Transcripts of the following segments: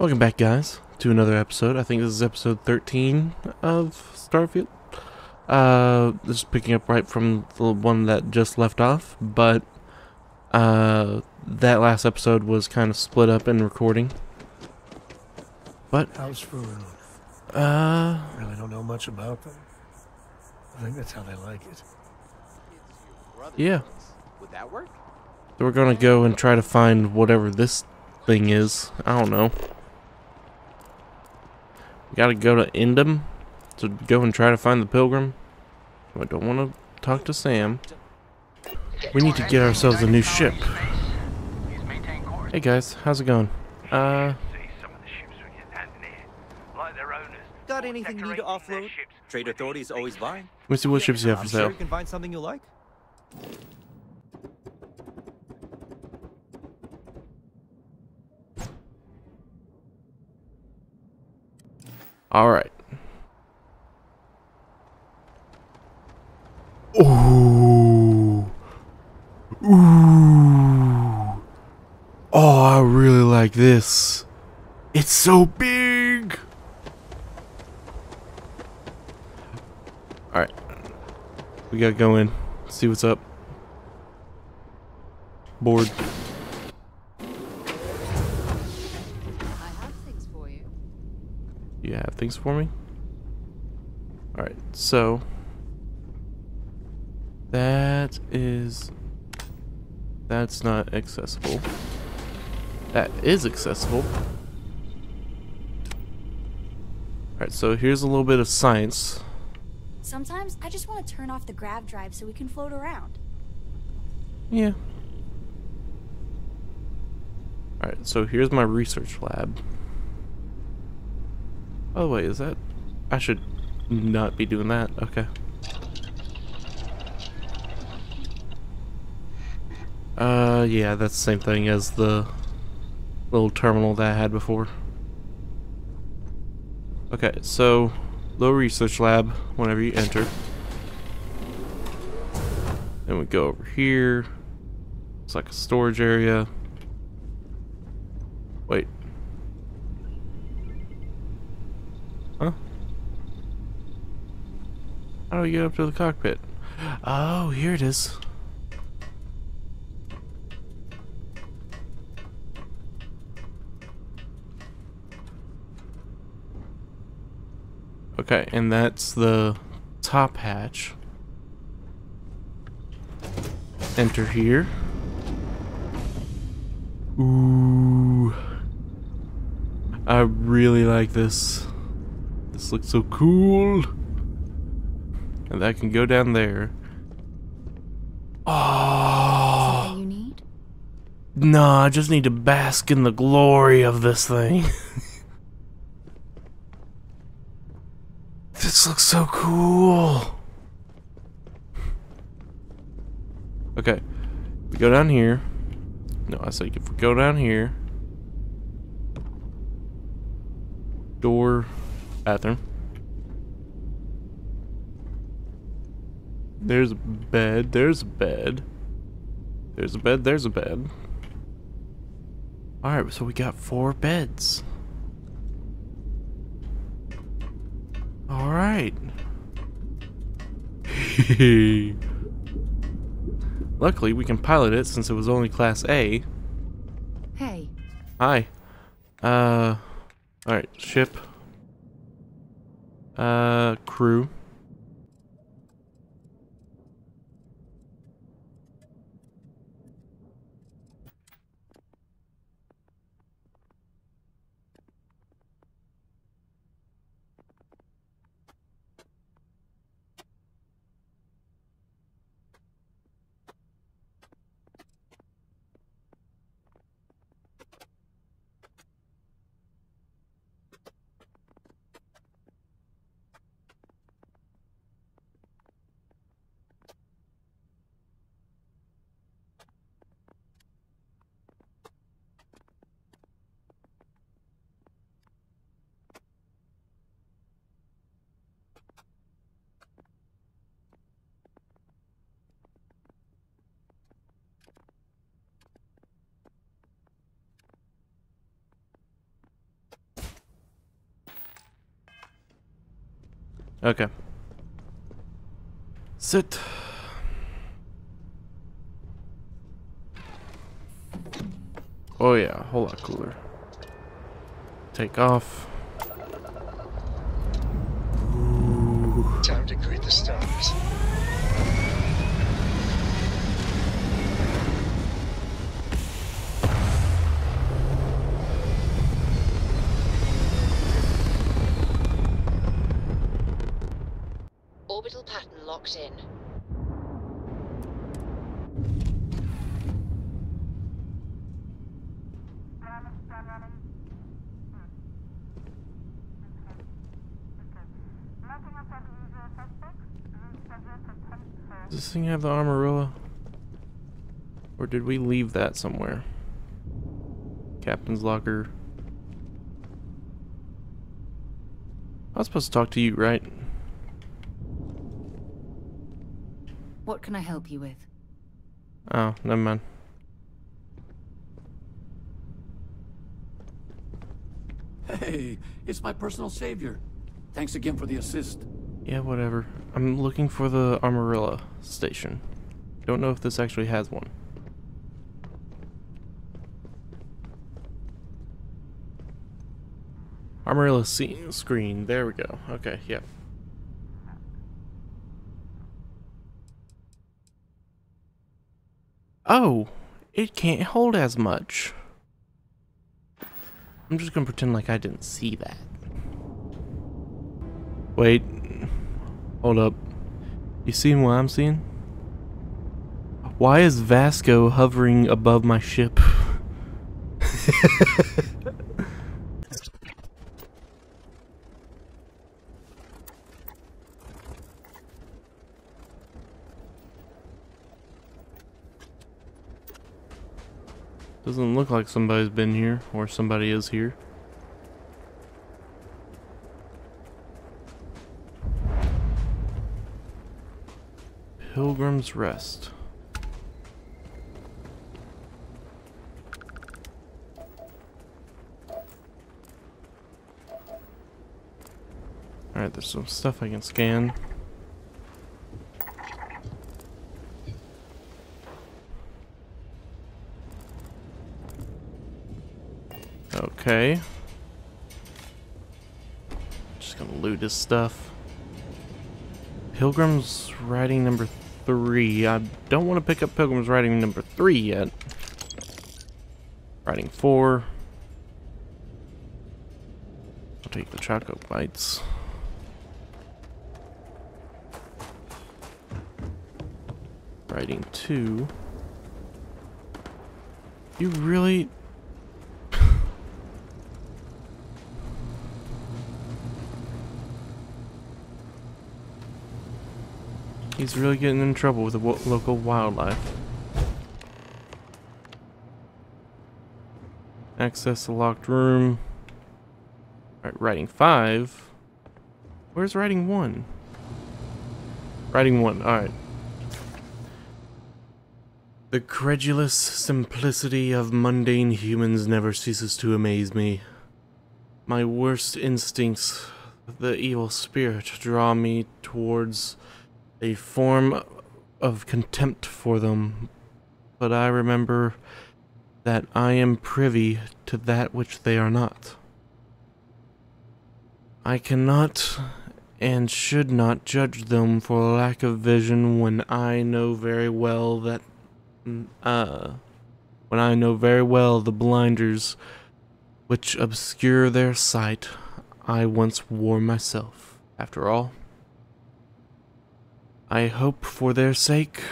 Welcome back, guys, to another episode. I think this is episode 13 of Starfield. This is picking up right from the one that just left off, but that last episode was kind of split up in recording. But How's Faroon? uh, Really don't know much about them. I think that's how they like it. yeah. Would that work? So we're gonna go and try to find whatever this thing is. I don't know. We gotta go to Endem to go and try to find the pilgrim. I don't want to talk to Sam. We need to get ourselves a new ship. Hey guys, how's it going? Got anything new to offload? Trade authorities always buying. Let me see what ships you have for I'm sale. sure you can find something you like. Alright. Ooh. Ooh. Oh, I really like this. It's so big. Alright. We gotta go in. See what's up. Bored. I have things for you. You have things for me? Alright, so that's not accessible. That is accessible. Alright, so here's a little bit of science. Sometimes I just want to turn off the grav drive so we can float around. Yeah. Alright, so here's my research lab. By the way, is that... I should not be doing that. Okay. Yeah, that's the same thing as the little terminal that I had before. Okay, so low research lab whenever you enter. Then we go over here. It's like a storage area. Wait. Huh? How do we get up to the cockpit? Oh, here it is. Okay, and that's the top hatch. Enter here. Ooh. I really like this. This looks so cool. And that can go down there. Oh. Something you need? No, I just need to bask in the glory of this thing. This looks so cool. Okay. We go down here. No, I say if we go down here. Door, bathroom. There's a bed, there's a bed. There's a bed, there's a bed. Alright, so we got 4 beds. Alright. Luckily, we can pilot it since it was only Class A. Hey. Hi. Alright, ship. Crew. Okay. Sit. Oh yeah, a whole lot cooler. Take off. Time to greet the stars. Orbital pattern locked in. Does this thing have the Armadillo? Or did we leave that somewhere? Captain's locker. I was supposed to talk to you, right? What can I help you with? Oh, never mind. Hey, it's my personal savior. Thanks again for the assist. Yeah, whatever. I'm looking for the Armadillo station. Don't know if this actually has one. Armadillo screen. There we go. Okay, yep. Oh, it can't hold as much. I'm just gonna pretend like I didn't see that. Wait. Hold up. You seeing what I'm seeing? Why is Vasco hovering above my ship? Doesn't look like somebody's been here, or somebody is here. Pilgrim's Rest. Alright, there's some stuff I can scan. Okay. Just gonna loot his stuff. Pilgrim's Writing number 3. I don't want to pick up Pilgrim's Writing number 3 yet. Writing 4. I'll take the Choco Bites. Writing 2. You really... He's really getting in trouble with the local wildlife. Access the locked room. Alright, writing 5. Where's writing 1? Writing 1, alright. The credulous simplicity of mundane humans never ceases to amaze me. My worst instincts, the evil spirit, draw me towards a form of contempt for them, but I remember that I am privy to that which they are not. I cannot and should not judge them for lack of vision when I know very well that the blinders which obscure their sight I once wore myself. After all, I hope for their sake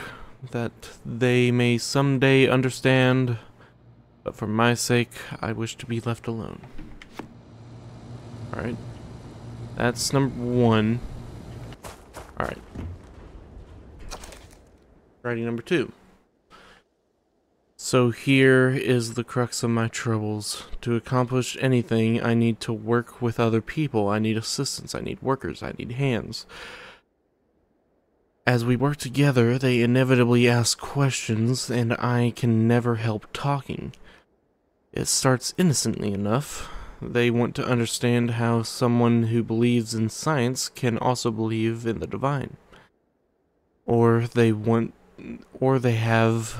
that they may someday understand, but for my sake, I wish to be left alone. Alright. That's number 1. Alright. Writing number 2. So here is the crux of my troubles. To accomplish anything, I need to work with other people. I need assistants. I need workers. I need hands. As we work together, they inevitably ask questions, and I can never help talking. It starts innocently enough. they want to understand how someone who believes in science can also believe in the divine. Or they have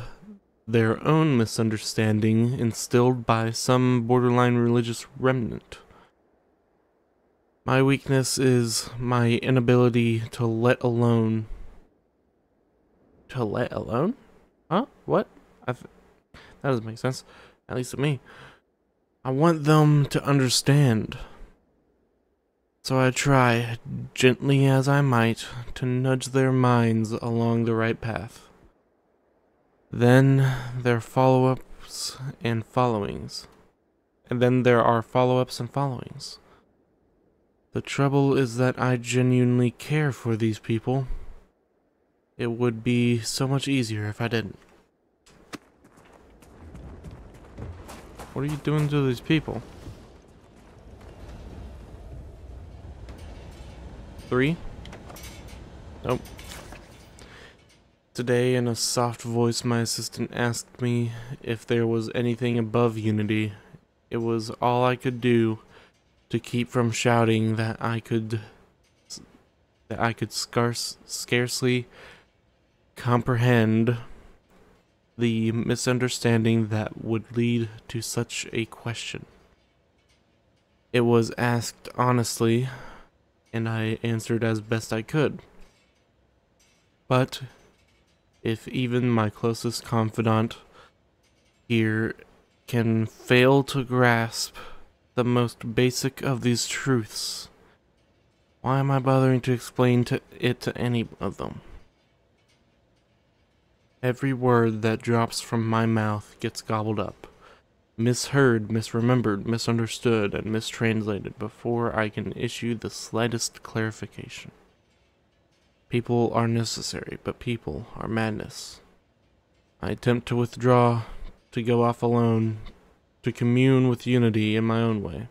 their own misunderstanding instilled by some borderline religious remnant. My weakness is my inability to let alone. To let alone? Huh? What? That doesn't make sense. At least to me. I want them to understand. So I try, gently as I might, to nudge their minds along the right path. Then there follow-ups and followings. And then there are follow-ups and followings. The trouble is that I genuinely care for these people. It would be so much easier if I didn't. What are you doing to these people? 3? Nope. Today, in a soft voice, my assistant asked me if there was anything above Unity. It was all I could do to keep from shouting that I could scarcely comprehend the misunderstanding that would lead to such a question. It was asked honestly, and I answered as best I could. But if even my closest confidant here can fail to grasp the most basic of these truths, why am I bothering to explain it to any of them? Every word that drops from my mouth gets gobbled up, misheard, misremembered, misunderstood, and mistranslated before I can issue the slightest clarification. People are necessary, but people are madness. I attempt to withdraw, to go off alone, to commune with Unity in my own way.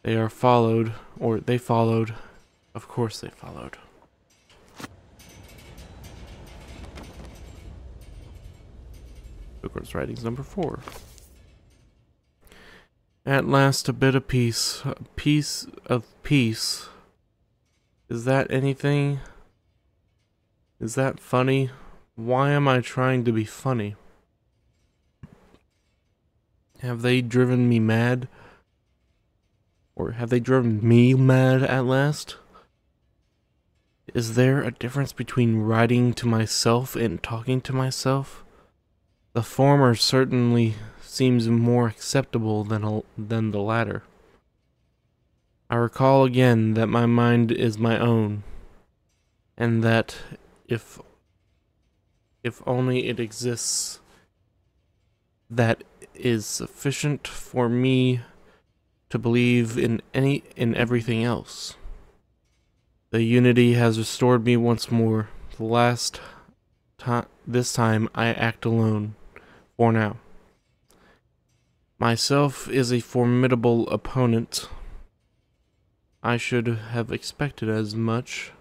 They followed, of course they followed. Pilgrim's Writings number 4. At last a bit of peace. A piece of peace. Is that anything? Is that funny? Why am I trying to be funny? Have they driven me mad? Or have they driven me mad at last? Is there a difference between writing to myself and talking to myself? The former certainly seems more acceptable than the latter. I recall again that my mind is my own, and that if only it exists, that is sufficient for me to believe in everything else. The Unity has restored me once more. This time I act alone. For now. Myself is a formidable opponent. I should have expected as much,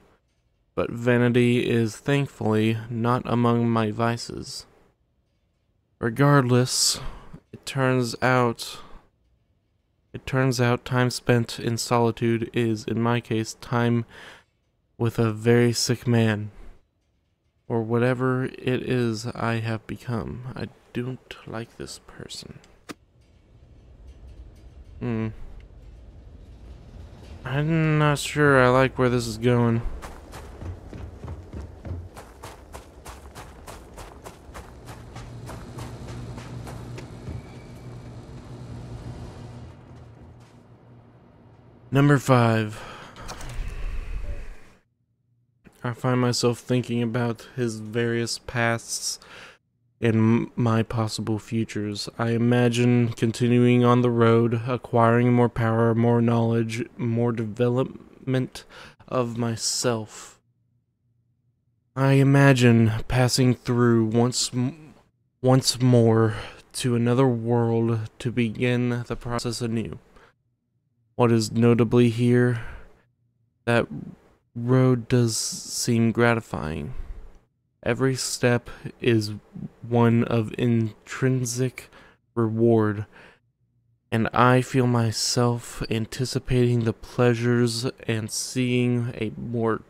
but vanity is thankfully not among my vices. Regardless, it turns out time spent in solitude is, in my case, time with a very sick man, or whatever it is I have become. I don't like this person. I'm not sure I like where this is going. Number 5. I find myself thinking about his various pasts and my possible futures. I imagine continuing on the road, acquiring more power, more knowledge, more development of myself. I imagine passing through once more to another world to begin the process anew. What is notably here, that road does seem gratifying. Every step is one of intrinsic reward, and I feel myself anticipating the pleasures and seeing a more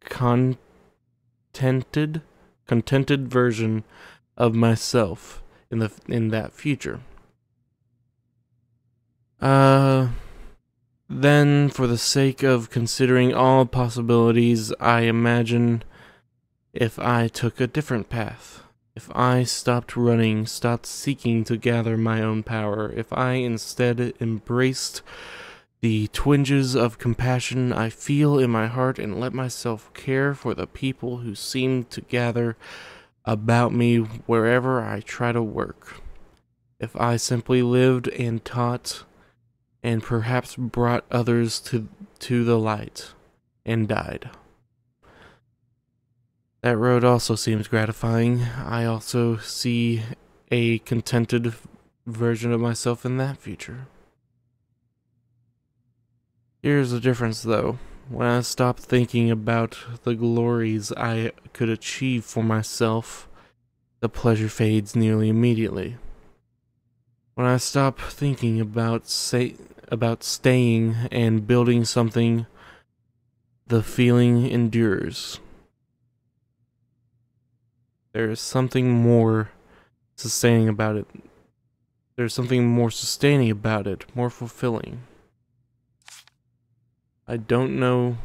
contented version of myself in that future. Then, for the sake of considering all possibilities, I imagine if I took a different path. If I stopped running, stopped seeking to gather my own power, if I instead embraced the twinges of compassion I feel in my heart and let myself care for the people who seem to gather about me wherever I try to work. If I simply lived and taught and perhaps brought others to the light and died. That road also seems gratifying. I also see a contented version of myself in that future. Here's the difference, though. When I stop thinking about the glories I could achieve for myself, the pleasure fades nearly immediately. When I stop thinking about staying and building something, the feeling endures. There is something more sustaining about it. There's something more sustaining about it, more fulfilling. I don't know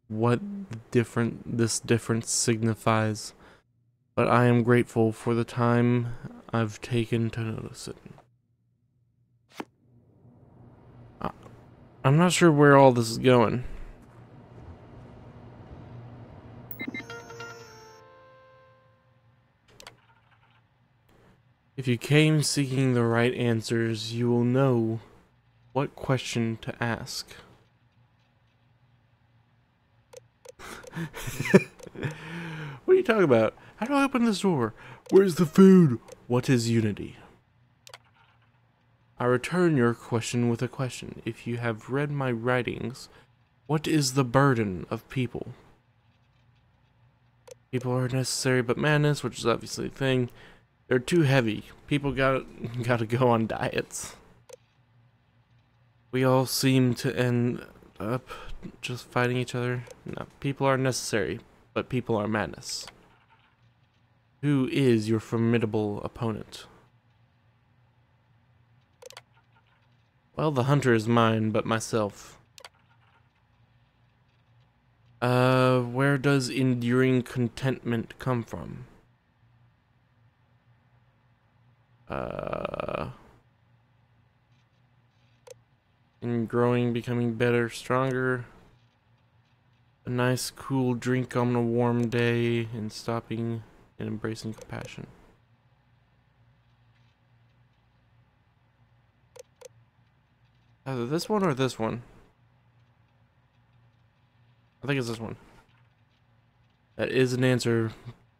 what this difference signifies, but I am grateful for the time I've taken to notice it. I'm not sure where all this is going. If you came seeking the right answers, you will know what question to ask. What are you talking about? How do I open this door? Where's the food? What is unity? I return your question with a question. If you have read my writings, what is the burden of people? People are necessary but madness, which is obviously a thing. They're too heavy. People gotta go on diets. We all seem to end up just fighting each other. No, people are necessary, but people are madness. Who is your formidable opponent? Well, the hunter is mine, but myself. Where does enduring contentment come from? In growing, becoming better, stronger. A nice, cool drink on a warm day, and stopping and embracing compassion. Either this one or this one. I think it's this one. That is an answer,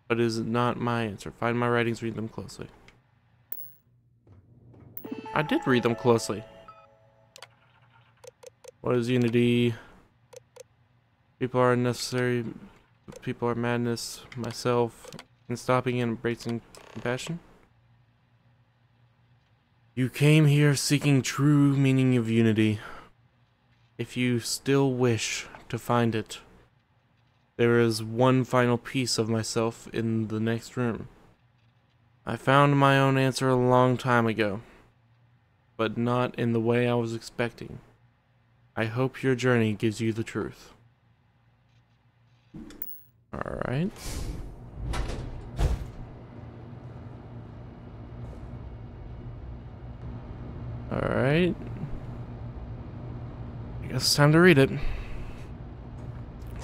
but is not my answer. Find my writings, read them closely. I did read them closely. What is unity? People are necessary, people are madness, myself, and stopping and embracing compassion. You came here seeking true meaning of unity. If you still wish to find it, there is one final piece of myself in the next room. I found my own answer a long time ago, but not in the way I was expecting. I hope your journey gives you the truth. Alright. Alright. I guess it's time to read it.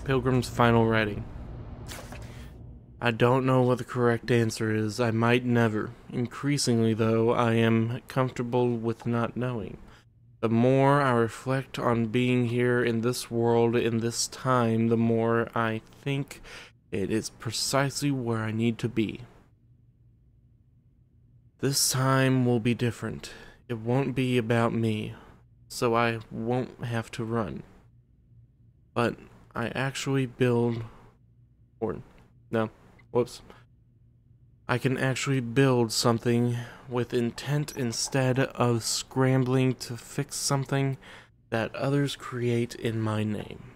Pilgrim's final writing. I don't know what the correct answer is. I might never. Increasingly, though, I am comfortable with not knowing. The more I reflect on being here in this world, in this time, the more I think it is precisely where I need to be. This time will be different. It won't be about me, so I won't have to run. But I actually build... or, no, whoops. I can actually build something with intent instead of scrambling to fix something that others create in my name.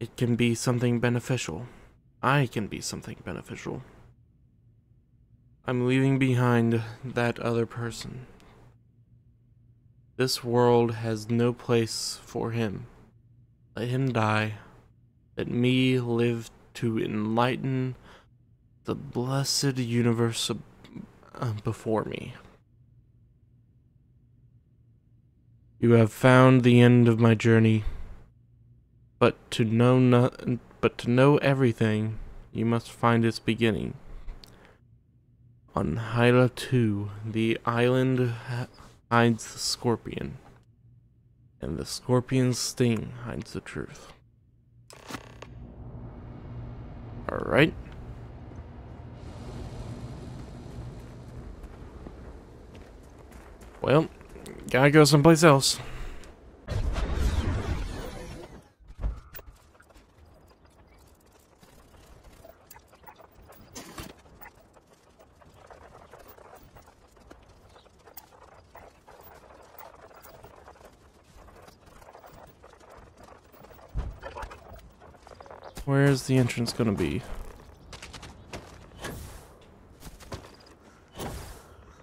It can be something beneficial. I can be something beneficial. I'm leaving behind that other person. This world has no place for him. Let him die. Let me live to enlighten the blessed universe before me. You have found the end of my journey, but to know everything, you must find its beginning. On Hyla 2, the island hides the scorpion, and the scorpion's sting hides the truth. Alright. Well, gotta go someplace else. Where's the entrance gonna be?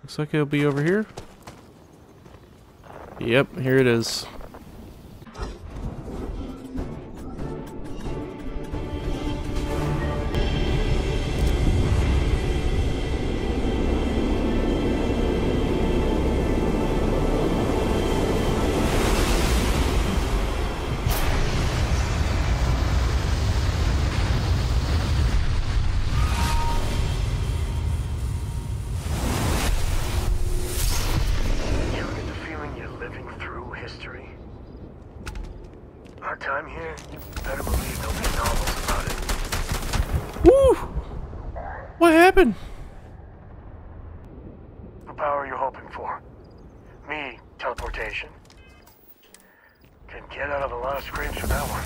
Looks like it'll be over here. Yep, here it is. Our time here, better believe there'll be novels about it. Woo! What happened? The power you're hoping for. Me, teleportation. Can get out of a lot of scrapes with that one.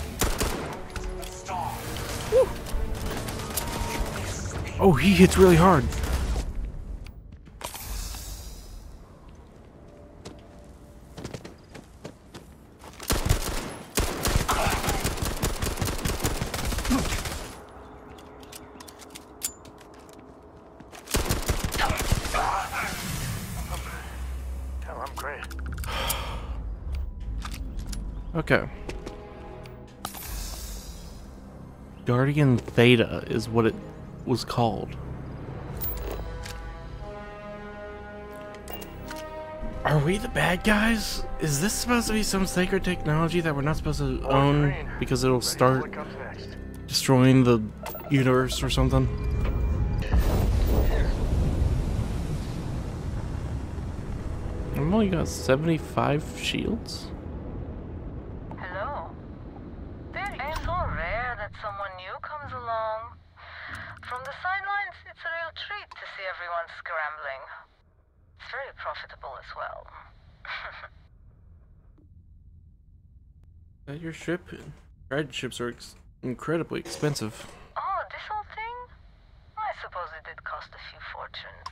Woo! Oh, he hits really hard. Hell, I'm great. Okay. Guardian Theta is what it was called. Are we the bad guys? Is this supposed to be some sacred technology that we're not supposed to own because it'll start What comes next? destroying the universe or something? I've only got 75 shields? Hello. It's so rare that someone new comes along. From the sidelines, it's a real treat to see everyone scrambling. It's very profitable as well. Is that your ship? Guide ships are incredibly expensive. Oh, this whole thing? I suppose it did cost a few fortunes.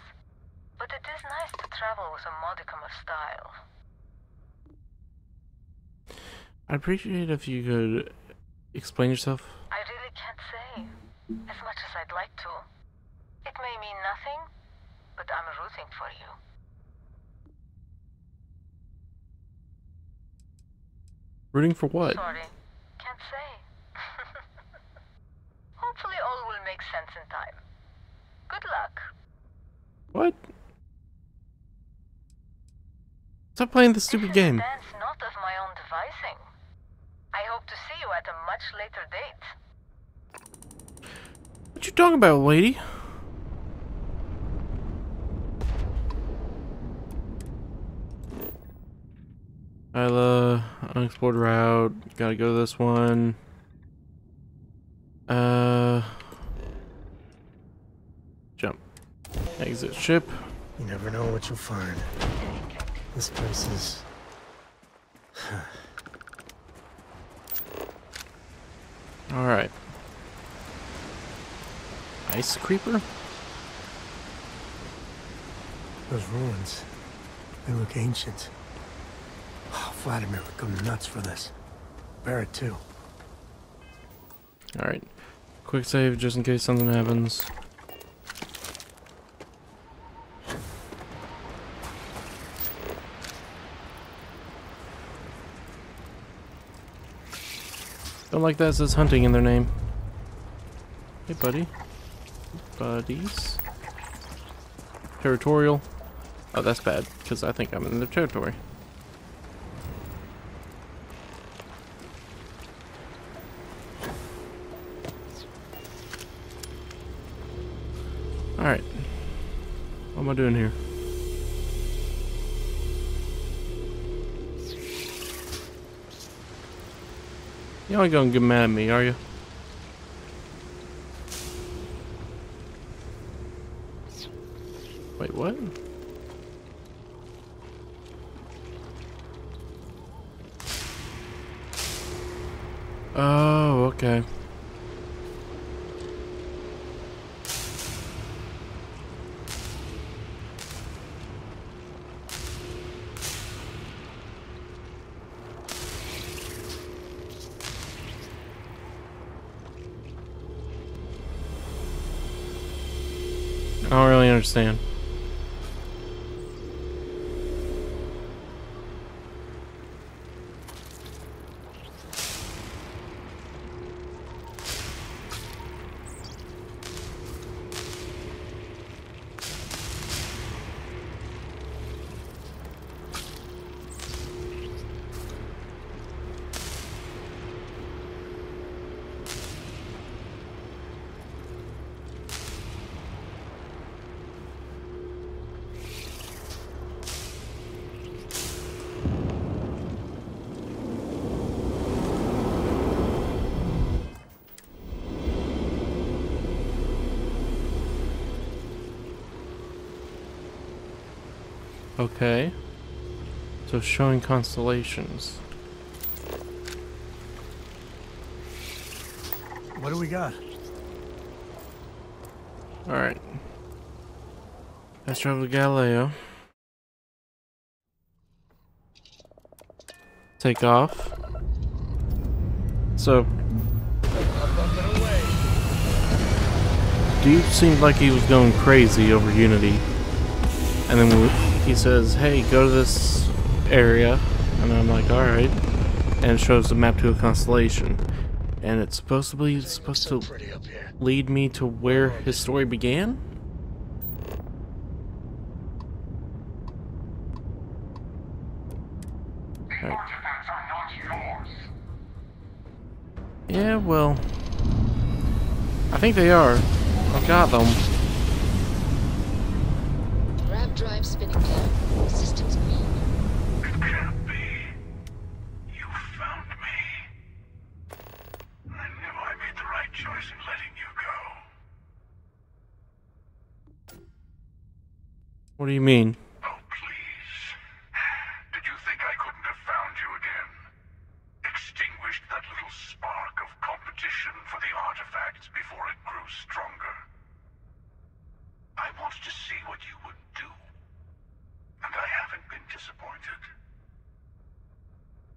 But it is nice to travel with a modicum of style. I'd appreciate if you could explain yourself. I really can't say. As much as I'd like to. It may mean nothing, but I'm rooting for you. Rooting for what? Sorry, can't say. Hopefully all will make sense in time. Good luck. What? Stop playing the stupid This is game. a dance not of my own devising. I hope to see you at a much later date. What you talking about, lady? Hyla, unexplored route. Gotta go this one. Jump. Exit ship. You never know what you'll find. This place is... Alright. ice creeper? Those ruins, they look ancient. Oh, Vladimir would go nuts for this. Barrett too. Alright. Quick save just in case something happens. Don't like that it says hunting in their name. Hey, buddy. Buddies. Territorial. Oh, that's bad, because I think I'm in their territory. Alright. What am I doing here? You ain't gonna get mad at me, are you? Wait, what? Oh, okay. I don't really understand. Okay. So showing constellations. What do we got? Alright. Let's travel to Galileo. Take off. So dude seemed like he was going crazy over Unity. And then he says, hey, go to this area. And I'm like, alright. And it shows the map to a constellation. And it's supposed to lead me to where his story began? Right. Yeah, well, I think they are. I've got them. Grav drive spinning down. Systems green. It can't be. You found me. I knew I made the right choice in letting you go. What do you mean? Oh, please. Did you think I couldn't have found you again? Extinguished that little spark of competition for the artifacts before it grew stronger. I wanted to see what you would do. And I haven't been disappointed.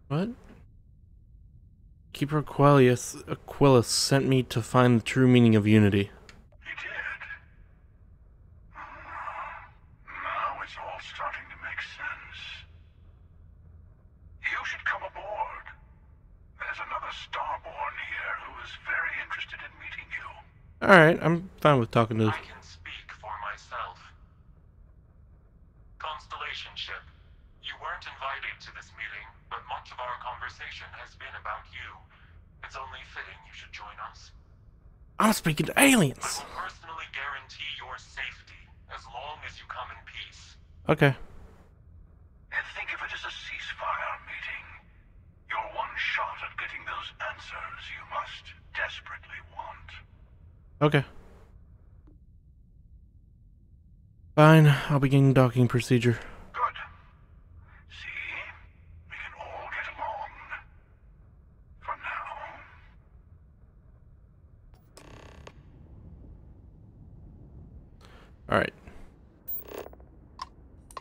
What? Keeper Aquilus sent me to find the true meaning of Unity. He did. Now it's all starting to make sense. You should come aboard. There's another Starborn here who is very interested in meeting you. Alright, I'm fine with talking to... I can speak for myself. Constellation ship, you weren't invited to this meeting, but much of our conversation has been about you. It's only fitting you should join us. I'm speaking to I aliens! will personally guarantee your safety as long as you come in peace. Okay. And think of it as a ceasefire meeting. Your one shot at getting those answers you must desperately want. Okay. Fine, I'll begin docking procedure. Good. See? We can all get along. For now.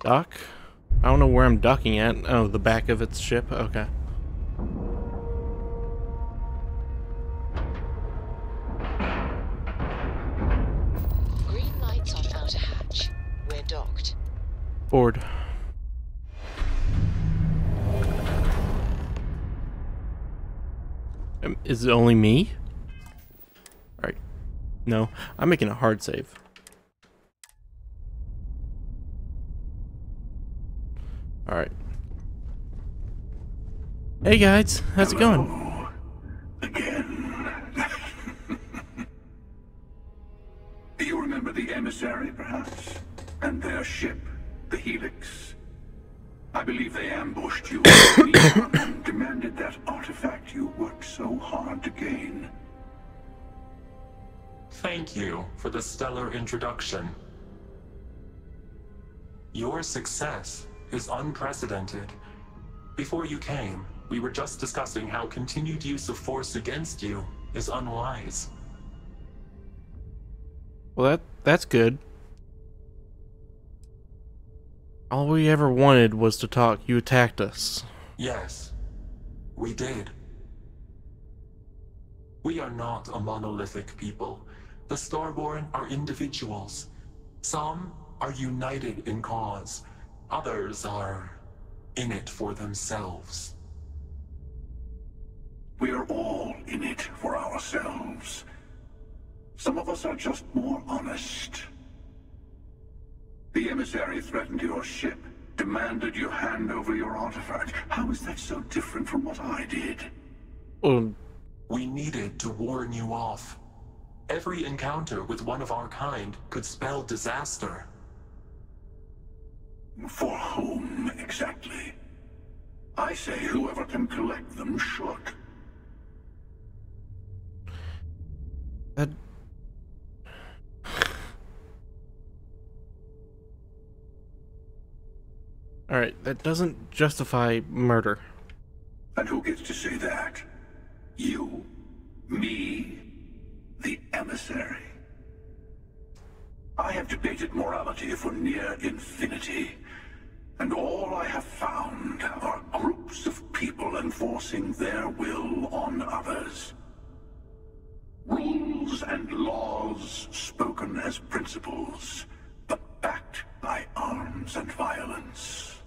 Dock? I don't know where I'm docking at. Oh, the back of its ship? Okay. Green lights on outer hatch. We're docked. Board. Is it only me? Alright. No, I'm making a hard save. Alright. Hey guys, how's it going? Again. Do you remember the emissary, perhaps? And their ship, the Helix? I believe they ambushed you and demanded that artifact you worked so hard to gain. Thank you for the stellar introduction. Your success is unprecedented. Before you came, we were just discussing how continued use of force against you is unwise. Well, that's good. All we ever wanted was to talk. You attacked us. Yes, we did. We are not a monolithic people. The Starborn are individuals. Some are united in cause. Others are in it for themselves. We are all in it for ourselves. Some of us are just more honest. The emissary threatened your ship, demanded you hand over your artifact. How is that so different from what I did? We needed to warn you off. Every encounter with one of our kind could spell disaster. For whom, exactly? I say whoever can collect them should. That... Alright, that doesn't justify murder. And who gets to say that? You? Me? The emissary? I have debated morality for near infinity, and all I have found are groups of people enforcing their will on others. Rules and laws spoken as principles, but backed by arms and violence.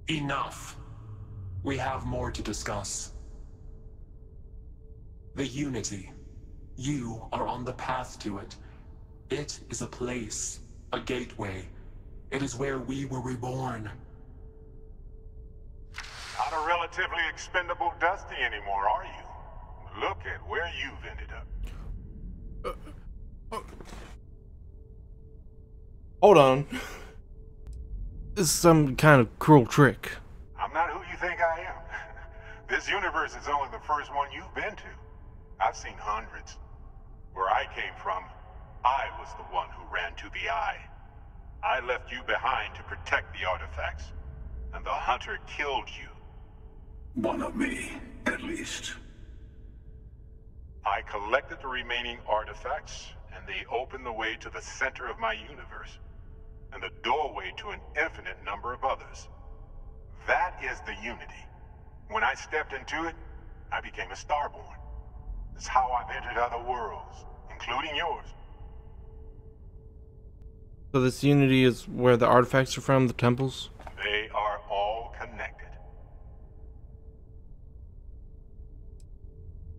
Enough. We have more to discuss. The Unity. You are on the path to it. It is a place, a gateway. It is where we were reborn. Not a relatively expendable Dusty anymore, are you? Look at where you've ended up. Hold on. This is some kind of cruel trick. I'm not who you think I am. This universe is only the first one you've been to. I've seen hundreds. Where I came from, I was the one who ran to the Eye. I left you behind to protect the artifacts, and the Hunter killed you. One of me, at least. I collected the remaining artifacts, and they opened the way to the center of my universe, and the doorway to an infinite number of others. That is the Unity. When I stepped into it, I became a Starborn. It's how I've entered other worlds, including yours. So this Unity is where the artifacts are from, the temples? They are all connected.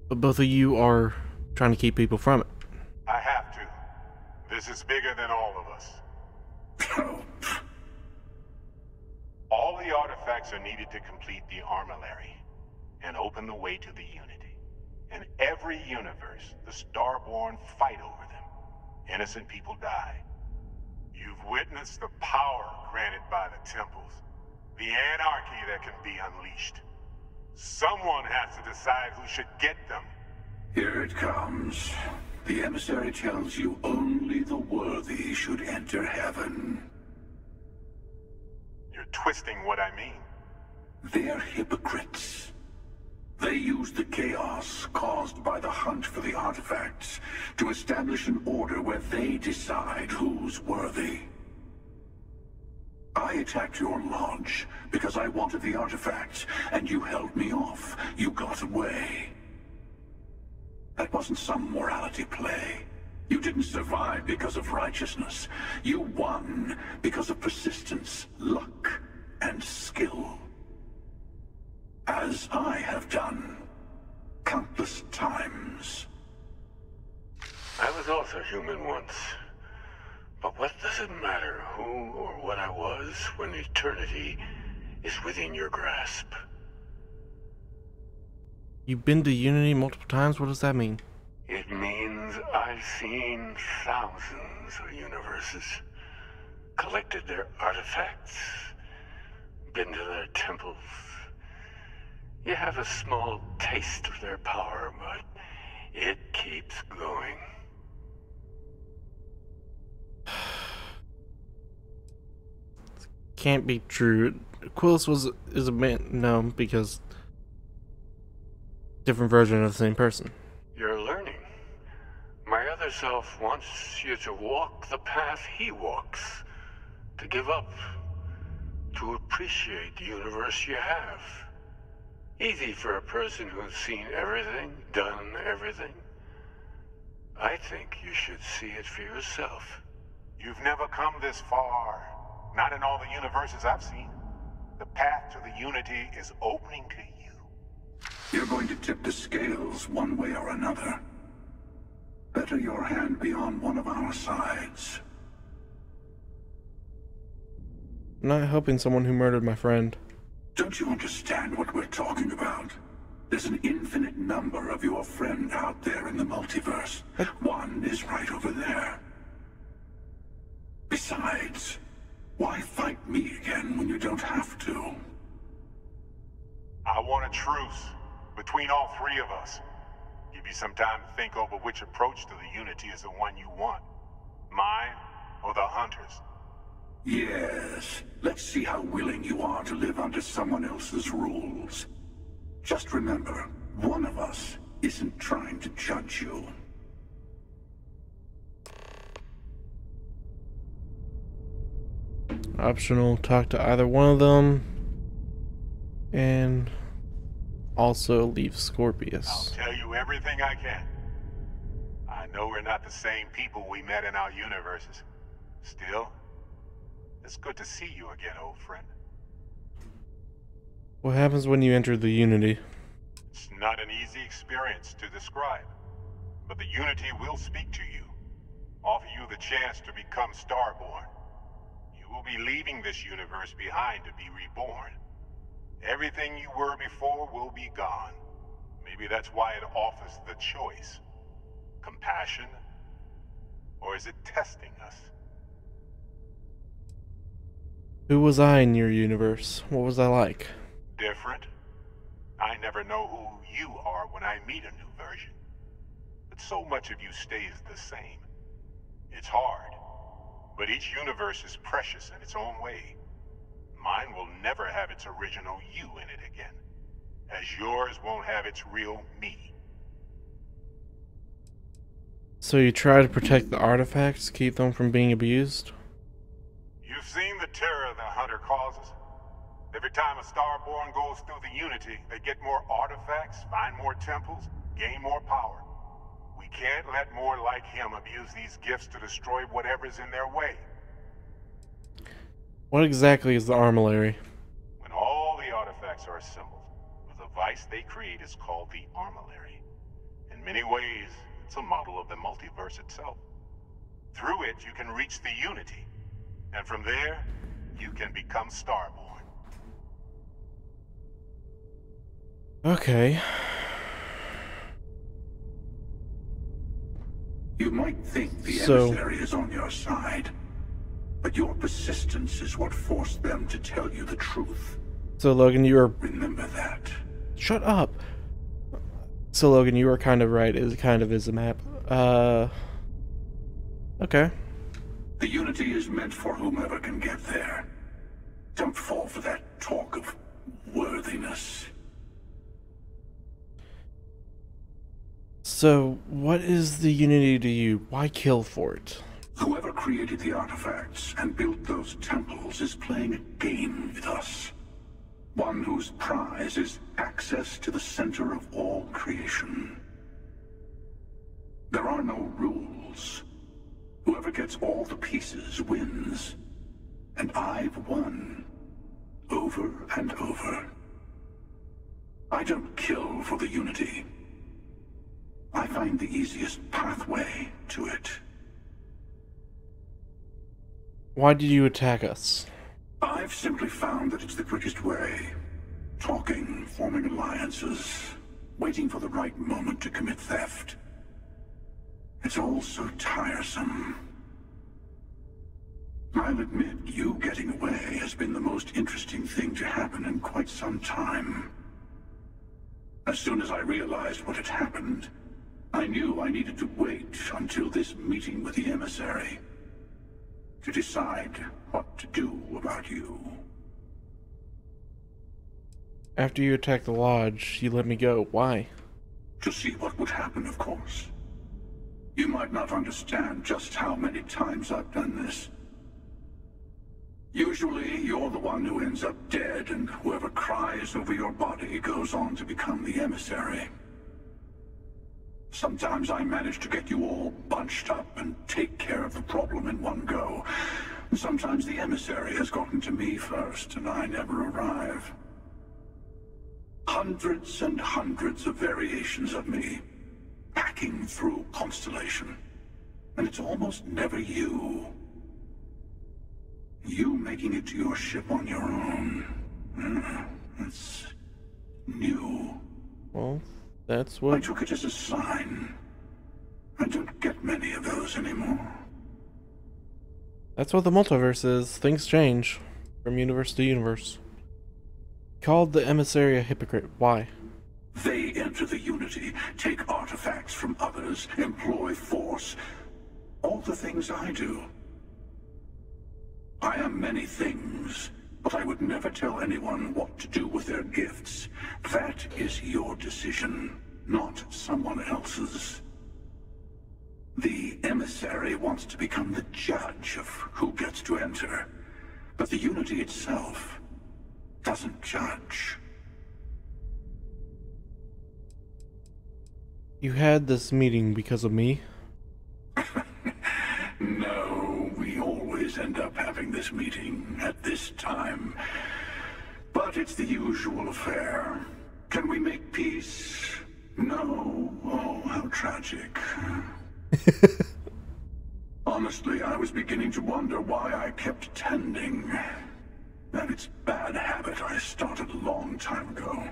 But both of you are trying to keep people from it. I have to. This is bigger than all of us. All the artifacts are needed to complete the armillary and open the way to the Unity. In every universe, the Starborn fight over them. Innocent people die. You've witnessed the power granted by the temples, the anarchy that can be unleashed. Someone has to decide who should get them. Here it comes. The emissary tells you only the worthy should enter heaven. You're twisting what I mean. They're hypocrites. They use the chaos caused by the hunt for the artifacts to establish an order where they decide who's worthy. I attacked your lodge because I wanted the artifacts, and you held me off. You got away. That wasn't some morality play. You didn't survive because of righteousness. You won because of persistence, luck, and skill. As I have done countless times. I was also human once. But what does it matter who or what I was when eternity is within your grasp? You've been to Unity multiple times? What does that mean? It means I've seen thousands of universes, collected their artifacts, been to their temples. You have a small taste of their power, but it keeps going. Can't be true. Quillis is a man. No, because different version of the same person. You're learning. My other self wants you to walk the path he walks, to give up, to appreciate the universe you have. Easy for a person who's seen everything, done everything. I think you should see it for yourself. You've never come this far. Not in all the universes I've seen. The path to the Unity is opening to you. You're going to tip the scales one way or another. Better your hand be on one of our sides. I'm not helping someone who murdered my friend. Don't you understand what we're talking about? There's an infinite number of your friend out there in the multiverse. One is right over there. Besides, why fight me again when you don't have to? I want a truce between all three of us. Give you some time to think over which approach to the Unity is the one you want. Mine or the Hunters? Yes. Let's see how willing you are to live under someone else's rules. Just remember, one of us isn't trying to judge you. Optional, talk to either one of them. And also leave Scorpius. I'll tell you everything I can. I know we're not the same people we met in our universes. Still, it's good to see you again, old friend. What happens when you enter the Unity? It's not an easy experience to describe, but the Unity will speak to you, offer you the chance to become Starborn. You will be leaving this universe behind to be reborn. Everything you were before will be gone. Maybe that's why it offers the choice. Compassion? Or is it testing us? Who was I in your universe? What was I like? Different. I never know who you are when I meet a new version. But so much of you stays the same. It's hard. But each universe is precious in its own way. Mine will never have its original you in it again. As yours won't have its real me. So you try to protect the artifacts, keep them from being abused? You've seen the terror the Hunter causes. Every time a Starborn goes through the Unity, they get more artifacts, find more temples, gain more power. We can't let more like him abuse these gifts to destroy whatever's in their way. What exactly is the Armillary? When all the artifacts are assembled, the device they create is called the Armillary. In many ways, it's a model of the multiverse itself. Through it, you can reach the Unity. And from there, you can become Starborn. Okay. You might think the So- emissary is on your side, but your persistence is what forced them to tell you the truth. So Logan, you were... Remember that. Shut up! So Logan, you were kind of right. It kind of is a map. Okay. The Unity is meant for whomever can get there. Don't fall for that talk of worthiness. So, what is the Unity to you? Why kill for it? Whoever created the artifacts and built those temples is playing a game with us. One whose prize is access to the center of all creation. There are no rules. Whoever gets all the pieces wins. And I've won. Over and over. I don't kill for the Unity. I find the easiest pathway to it. Why did you attack us? I've simply found that it's the quickest way. Talking, forming alliances, waiting for the right moment to commit theft. It's all so tiresome. I'll admit, you getting away has been the most interesting thing to happen in quite some time. As soon as I realized what had happened, I knew I needed to wait until this meeting with the emissary to decide what to do about you. After you attacked the lodge, you let me go. Why? To see what would happen, of course. You might not understand just how many times I've done this. Usually, you're the one who ends up dead, and whoever cries over your body goes on to become the emissary. Sometimes I manage to get you all bunched up and take care of the problem in one go. Sometimes the emissary has gotten to me first, and I never arrive. Hundreds and hundreds of variations of me, packing through Constellation. And it's almost never you. You making it to your ship on your own. It's new. Well, that's what... I took it as a sign. I don't get many of those anymore. That's what the multiverse is. Things change from universe to universe. Called the emissary a hypocrite. Why? They enter the Unity, take artifacts from others, employ force. All the things I do. I am many things, but I would never tell anyone what to do with their gifts. That is your decision, not someone else's. The emissary wants to become the judge of who gets to enter, but the Unity itself doesn't judge. You had this meeting because of me? No, we always end up having this meeting at this time. But it's the usual affair. Can we make peace? No. Oh, how tragic. Honestly, I was beginning to wonder why I kept attending. And it's a bad habit I started a long time ago.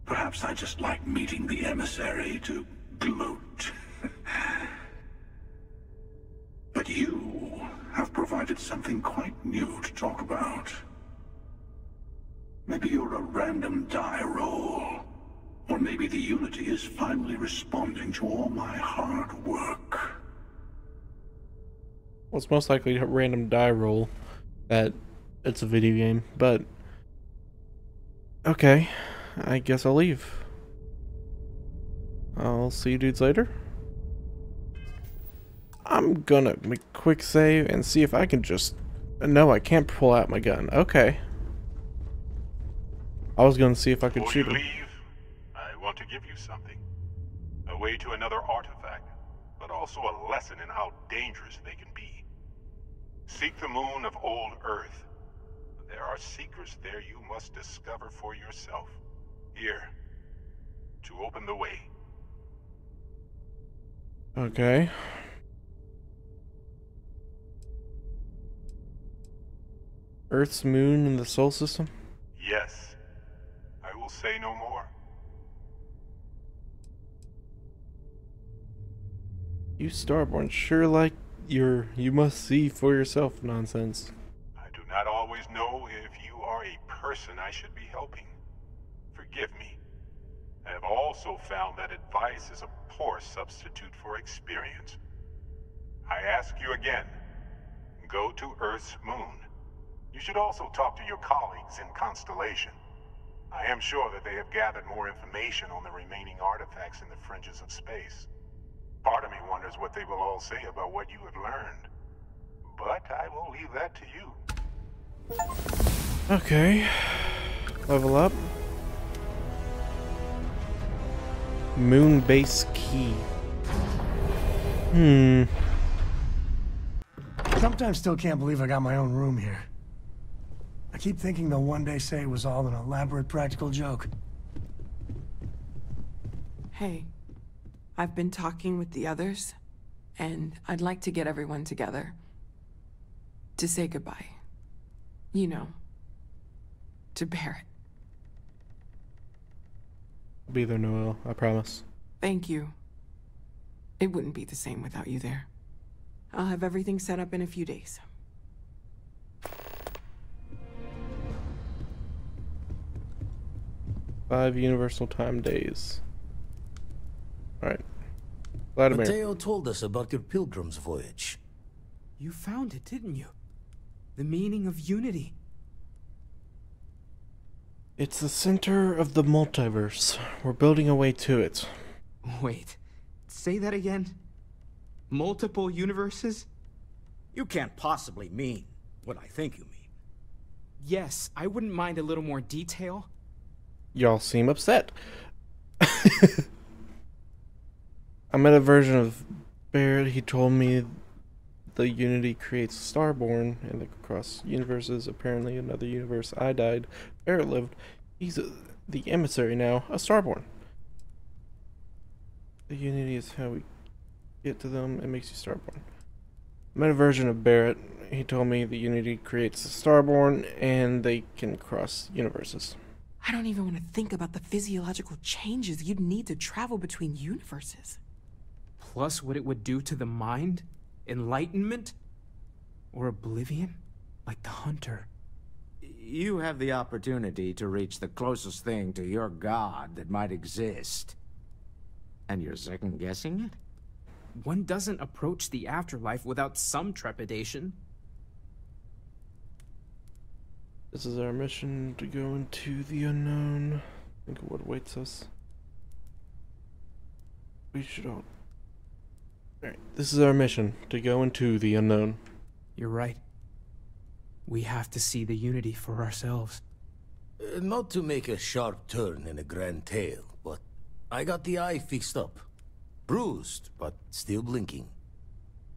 Perhaps I just like meeting the emissary to gloat. But you have provided something quite new to talk about. Maybe you're a random die roll. Or maybe the Unity is finally responding to all my hard work. Well, it's most likely a random die roll that it's a video game, but okay, I guess I'll leave. I'll see you dudes later. I'm gonna make a quick save and see if I can just... No, I can't pull out my gun. Okay. I was gonna see if I could shoot him. Before you leave, I want to give you something. A way to another artifact, but also a lesson in how dangerous they can be. Seek the moon of old Earth. There are secrets there you must discover for yourself. Here, to open the way. Okay. Earth's moon in the Sol system? Yes. I will say no more. You Starborn sure like your you must see for yourself nonsense. I do not always know if you are a person I should be helping. Forgive me. I have also found that advice is a poor substitute for experience. I ask you again, go to Earth's moon. You should also talk to your colleagues in Constellation. I am sure that they have gathered more information on the remaining artifacts in the fringes of space. Part of me wonders what they will all say about what you have learned. But I will leave that to you. Okay. Level up. Moon base key. Sometimes still can't believe I got my own room here. I keep thinking they'll one day say it was all an elaborate practical joke. Hey, I've been talking with the others, and I'd like to get everyone together. To say goodbye. You know, to Barrett. I'll be there, Noel. I promise. Thank you. It wouldn't be the same without you there. I'll have everything set up in a few days. Five universal time days. Alright. Vladimir. Mateo told us about your pilgrim's voyage. You found it, didn't you? The meaning of unity. It's the center of the multiverse. We're building a way to it. Wait, say that again? Multiple universes? You can't possibly mean what I think you mean. Yes, I wouldn't mind a little more detail. Y'all seem upset. I met a version of Barrett. He told me the Unity creates Starborn and across universes. Apparently another universe I died. Barrett lived. He's the emissary now, a Starborn. The Unity is how we get to them. It makes you Starborn. I met a version of Barrett. He told me the Unity creates Starborn and they can cross universes. I don't even want to think about the physiological changes you'd need to travel between universes. Plus what it would do to the mind? Enlightenment? Or oblivion? Like the Hunter. You have the opportunity to reach the closest thing to your god that might exist. And you're second-guessing it? One doesn't approach the afterlife without some trepidation. This is our mission to go into the unknown. Think of what awaits us. We should all... Alright, this is our mission, to go into the unknown. You're right. We have to see the Unity for ourselves. Not to make a sharp turn in a grand tale, but I got the eye fixed up. Bruised, but still blinking.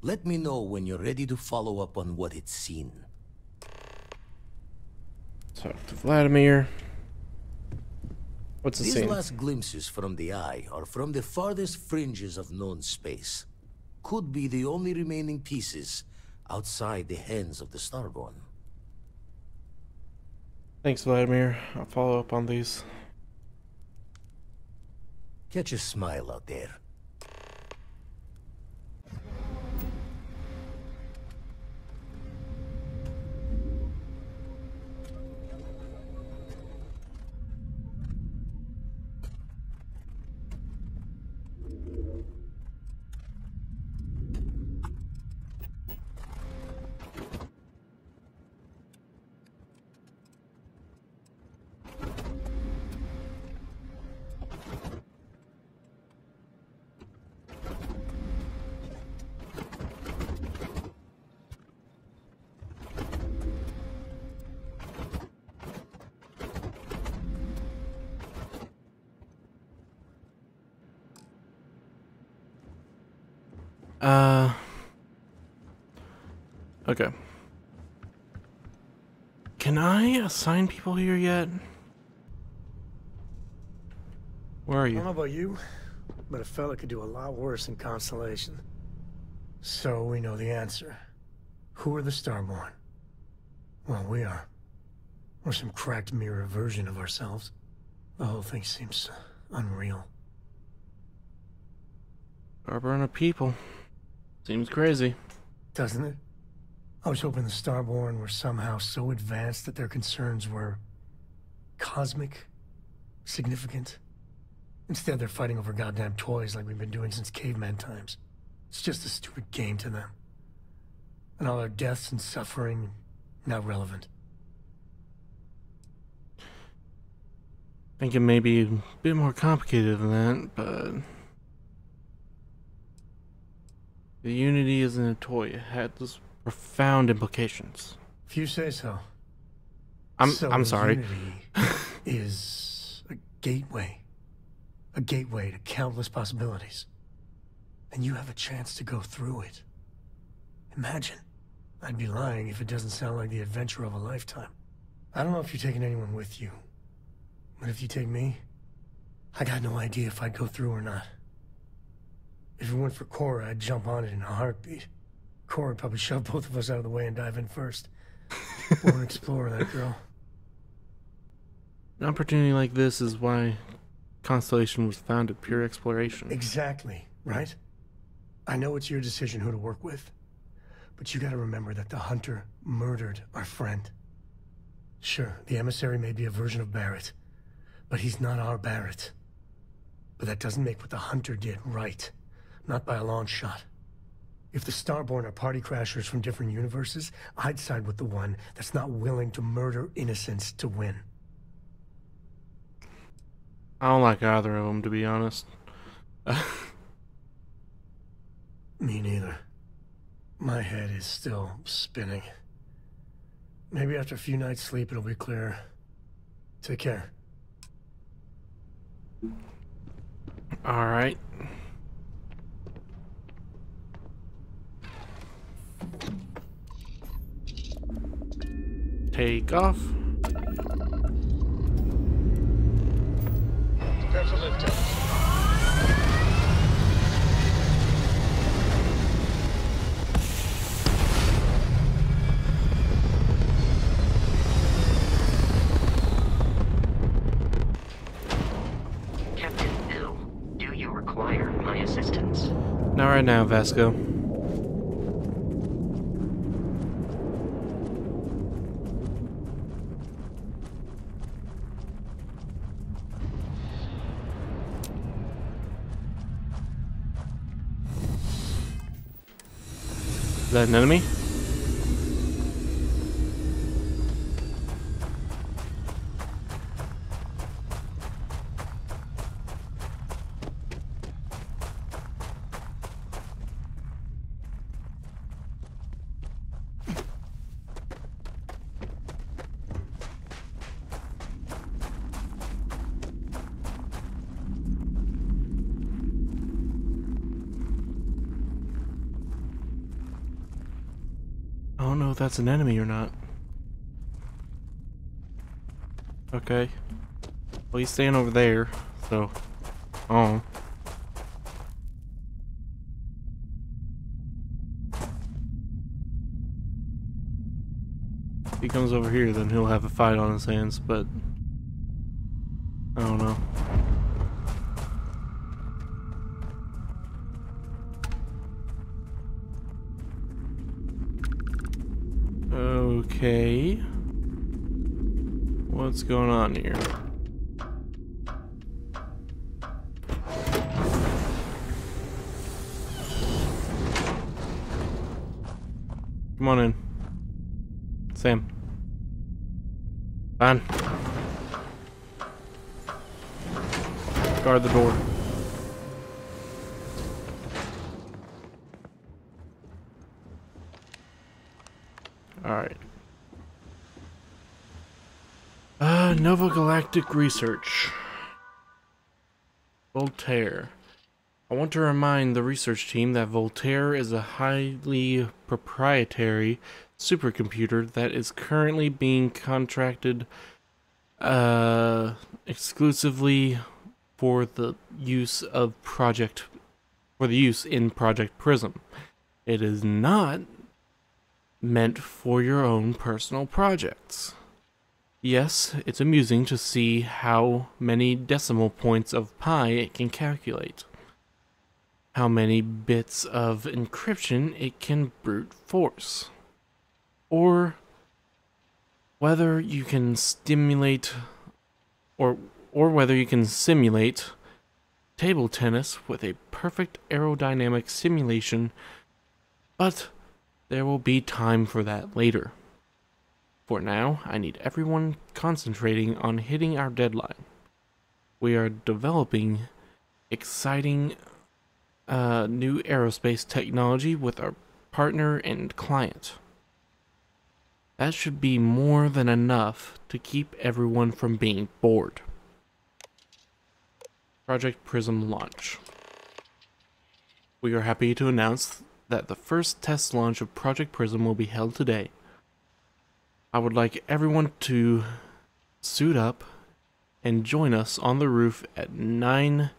Let me know when you're ready to follow up on what it's seen. Talk to Vladimir. What's the These scene? last glimpses from the eye are from the farthest fringes of known space. Could be the only remaining pieces outside the hands of the Starborn. Thanks, Vladimir. I'll follow up on these. Catch a smile out there. Okay. Can I assign people here yet? Where are I you? don't know about you, but a fella could do a lot worse in Constellation. So we know the answer. Who are the Starborn? Well, we are. We're some cracked mirror version of ourselves. The whole thing seems unreal. Starborn of people. Seems crazy. Doesn't it? I was hoping the Starborn were somehow so advanced that their concerns were cosmic, significant. Instead, they're fighting over goddamn toys like we've been doing since caveman times. It's just a stupid game to them. And all our deaths and suffering, not relevant. I think it may be a bit more complicated than that, but... The Unity isn't a toy. It had this profound implications. If you say so. I'm sorry. Unity is a gateway to countless possibilities. And you have a chance to go through it. Imagine. I'd be lying if it doesn't sound like the adventure of a lifetime. I don't know if you're taking anyone with you, but if you take me, I got no idea if I'd go through or not. If it weren't for Cora, I'd jump on it in a heartbeat. Cora would probably shove both of us out of the way and dive in first. Born explorer, that girl. An opportunity like this is why Constellation was founded, pure exploration. Exactly, right? I know it's your decision who to work with, but you gotta remember that the Hunter murdered our friend. Sure, the emissary may be a version of Barrett, but he's not our Barrett. But that doesn't make what the Hunter did right. Not by a long shot. If the Starborn are party crashers from different universes, I'd side with the one that's not willing to murder innocents to win. I don't like either of them, to be honest. Me neither. My head is still spinning. Maybe after a few nights' sleep, it'll be clearer. Take care. All right. Take off. Prepare for liftoff. Captain Hill, do you require my assistance? Not right now, Vasco. Is that an enemy? I don't know if that's an enemy or not. Okay. Well, he's staying over there, so... Oh. If he comes over here, then he'll have a fight on his hands, but... I don't know. Okay. What's going on here? Come on in. Sam. Fine. Guard the door. Alright. Nova Galactic Research. Voltaire. I want to remind the research team that Voltaire is a highly proprietary supercomputer that is currently being contracted exclusively for the use in Project Prism. It is not meant for your own personal projects. Yes, it's amusing to see how many decimal points of pi it can calculate, how many bits of encryption it can brute force, or whether you can simulate table tennis with a perfect aerodynamic simulation, but there will be time for that later. For now, I need everyone concentrating on hitting our deadline. We are developing exciting new aerospace technology with our partner and client. That should be more than enough to keep everyone from being bored. Project Prism launch. We are happy to announce that the first test launch of Project Prism will be held today. I would like everyone to suit up and join us on the roof at 9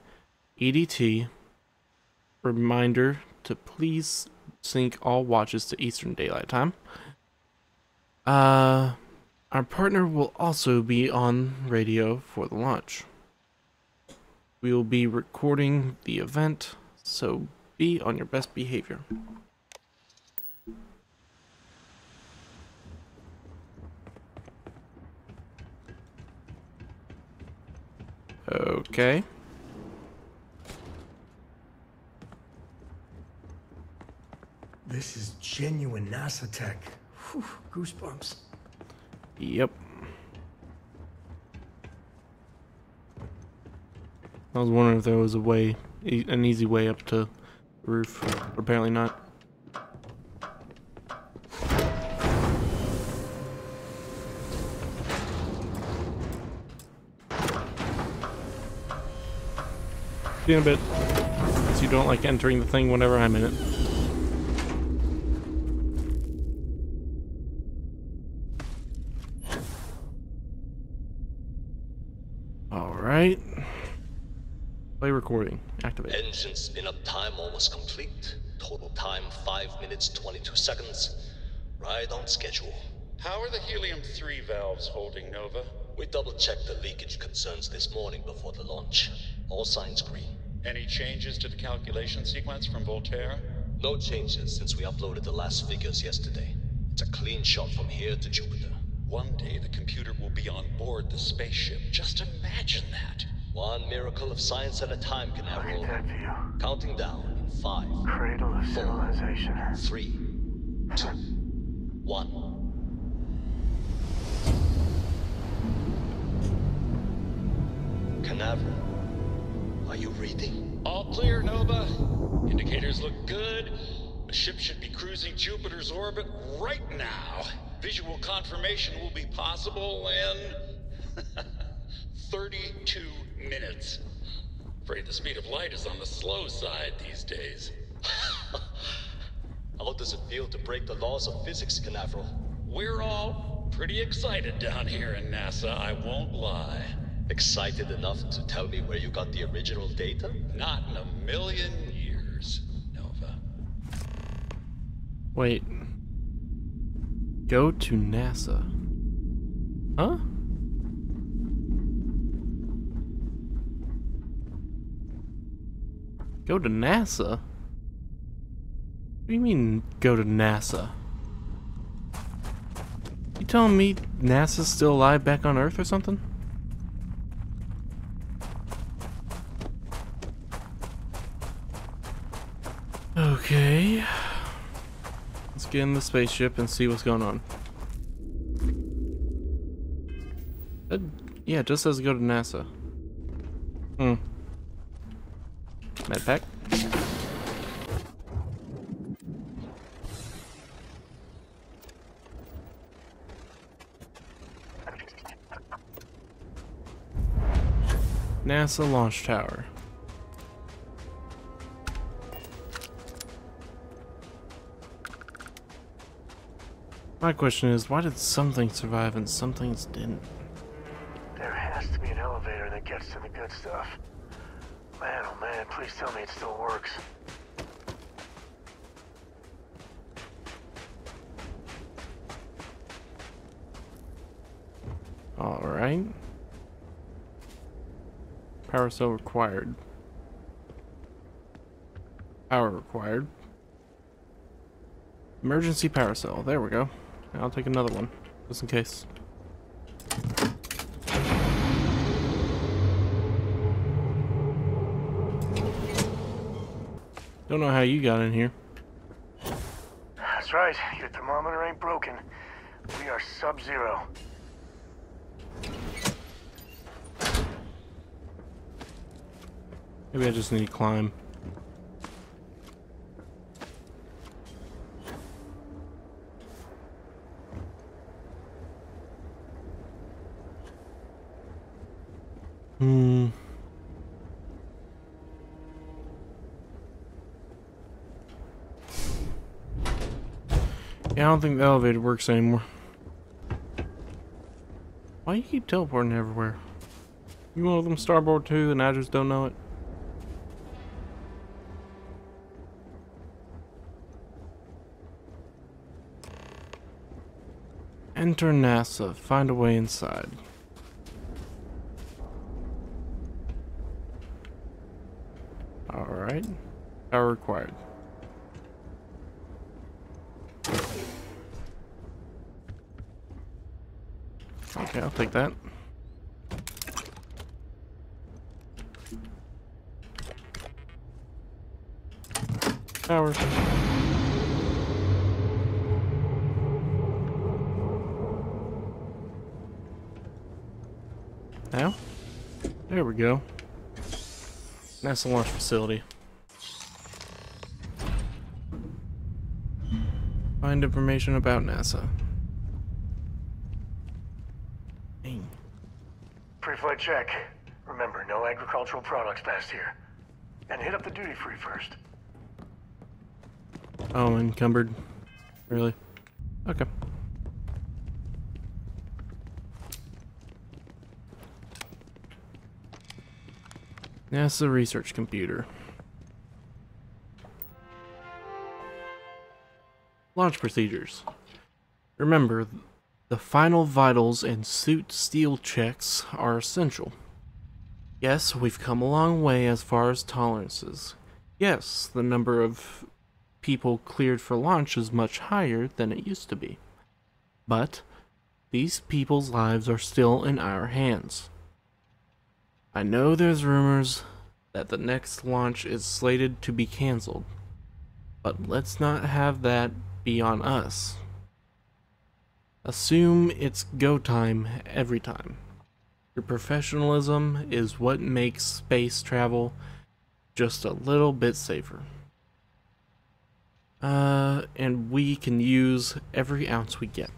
EDT. Reminder to please sync all watches to Eastern Daylight Time. Our partner will also be on radio for the launch. We will be recording the event, so be on your best behavior. Okay. This is genuine NASA tech. Whew, goosebumps. Yep. I was wondering if there was a way, an easy way up to the roof. Apparently not. See you in a bit. So you don't like entering the thing whenever I'm in it. Alright. Play recording. Activate. Engine spin-up time almost complete. Total time 5 minutes 22 seconds. Right on schedule. How are the helium-3 valves holding, Nova? We double-checked the leakage concerns this morning before the launch. All signs green. Any changes to the calculation sequence from Voltaire? No changes since we uploaded the last figures yesterday. It's a clean shot from here to Jupiter. One day the computer will be on board the spaceship. Just imagine that. One miracle of science at a time, Canaveral. Look at that view. Counting down in 5, Cradle of 4, civilization. 3, 2, 1. Canaveral, are you reading? All clear, Nova. Indicators look good. The ship should be cruising Jupiter's orbit right now. Visual confirmation will be possible in 32 minutes. Afraid the speed of light is on the slow side these days. How does it feel to break the laws of physics, Canaveral? We're all pretty excited down here in NASA, I won't lie. Excited enough to tell me where you got the original data? Not in a million years, Nova. Wait. Go to NASA. Huh? Go to NASA? What do you mean, go to NASA? You telling me NASA's still alive back on Earth or something? Okay. Let's get in the spaceship and see what's going on. Yeah, it just says go to NASA. Medpack. NASA launch tower. My question is, why did some things survive and some things didn't? There has to be an elevator that gets to the good stuff. Man, oh man, please tell me it still works. Alright. Power cell required. Power required. Emergency power cell. There we go. I'll take another one, just in case. Don't know how you got in here. That's right, your thermometer ain't broken. We are sub-zero. Maybe I just need to climb. Hmm. Yeah, I don't think the elevator works anymore. Why do you keep teleporting everywhere? You one of them starboard too and I just don't know it? Enter NASA. Find a way inside. Alright. Power required. Okay, I'll take that. Power. Now? There we go. NASA launch facility. Find information about NASA. Dang. Pre-flight check. Remember, no agricultural products past here. And hit up the duty-free first. Oh, encumbered. Really? Okay. NASA research computer. Launch procedures. Remember, the final vitals and suit steel checks are essential. Yes, we've come a long way as far as tolerances. Yes, the number of people cleared for launch is much higher than it used to be. But these people's lives are still in our hands. I know there's rumors that the next launch is slated to be canceled, but let's not have that be on us. Assume it's go time every time. Your professionalism is what makes space travel just a little bit safer. And we can use every ounce we get.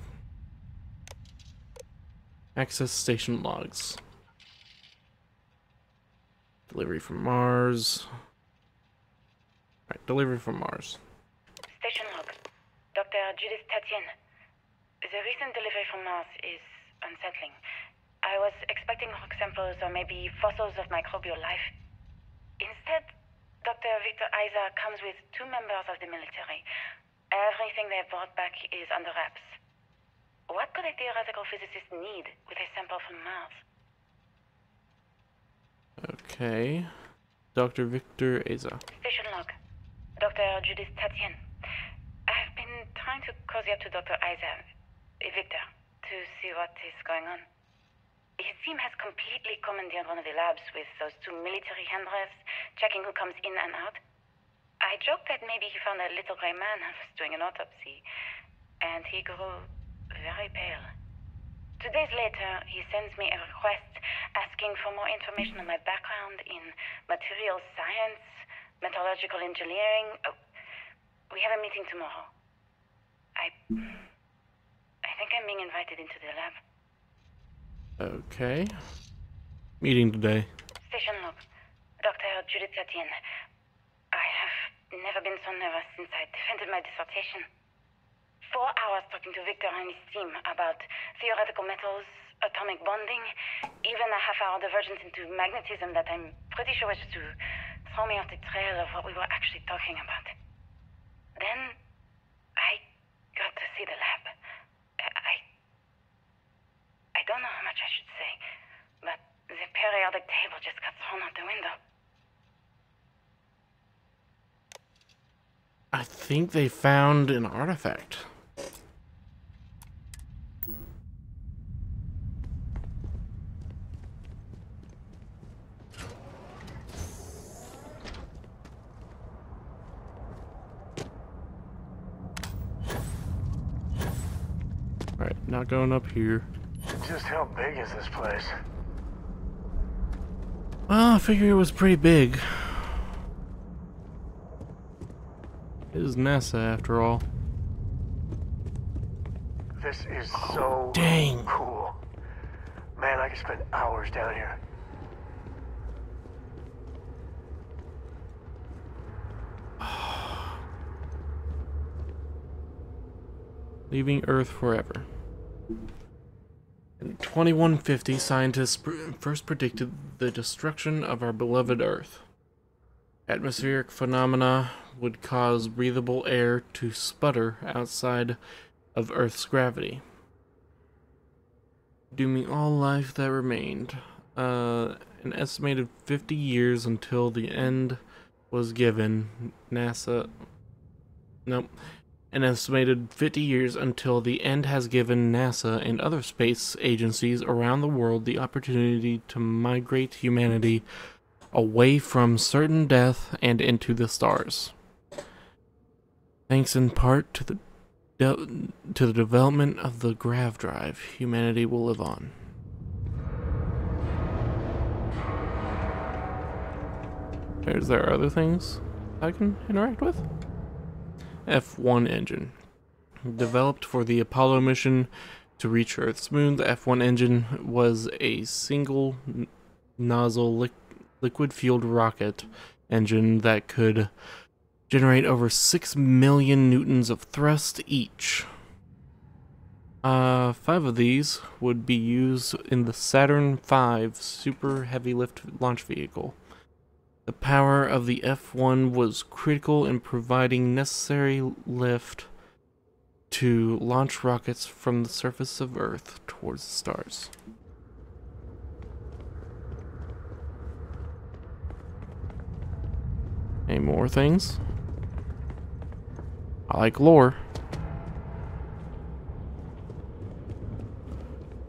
Access station logs. Delivery from Mars. Alright, delivery from Mars. Station log. Dr. Judith Tatien. The recent delivery from Mars is unsettling. I was expecting rock samples or maybe fossils of microbial life. Instead, Dr. Victor Isa comes with 2 members of the military. Everything they brought back is under wraps. What could a theoretical physicist need with a sample from Mars? Okay. Dr. Victor Isa. Station log. Dr. Judith Tatien. I've been trying to cozy up to Dr. Isa, Victor, to see what is going on. His team has completely commandeered one of the labs with those 2 military handlers, checking who comes in and out. I joked that maybe he found a little gray man and was doing an autopsy, and he grew very pale. 2 days later, he sends me a request asking for more information on my background in material science, metallurgical engineering. Oh, we have a meeting tomorrow. I think I'm being invited into the lab. Okay. Meeting today. Station log. Dr. Judith Tatien. I have never been so nervous since I defended my dissertation. 4 hours talking to Victor and his team about theoretical metals, atomic bonding, even a half-hour divergence into magnetism that I'm pretty sure was to throw me off the trail of what we were actually talking about. Then, I got to see the lab. I don't know how much I should say, but the periodic table just got thrown out the window. I think they found an artifact. Alright, not going up here. Just how big is this place? Well, I figure it was pretty big. It is NASA after all. This is so dang. cool. Man, I could spend hours down here. leaving Earth forever. In 2150, scientists first predicted the destruction of our beloved Earth. Atmospheric phenomena would cause breathable air to sputter outside of Earth's gravity, dooming all life that remained. An estimated 50 years until the end was given. An estimated 50 years until the end has given NASA and other space agencies around the world the opportunity to migrate humanity away from certain death and into the stars. Thanks in part to the development of the grav drive, humanity will live on. Is there other things I can interact with? F1 engine. Developed for the Apollo mission to reach Earth's moon, the F1 engine was a single nozzle liquid-fueled rocket engine that could generate over 6 million newtons of thrust each. 5 of these would be used in the Saturn V super heavy lift launch vehicle. The power of the F1 was critical in providing necessary lift to launch rockets from the surface of Earth towards the stars. Any more things? I like lore.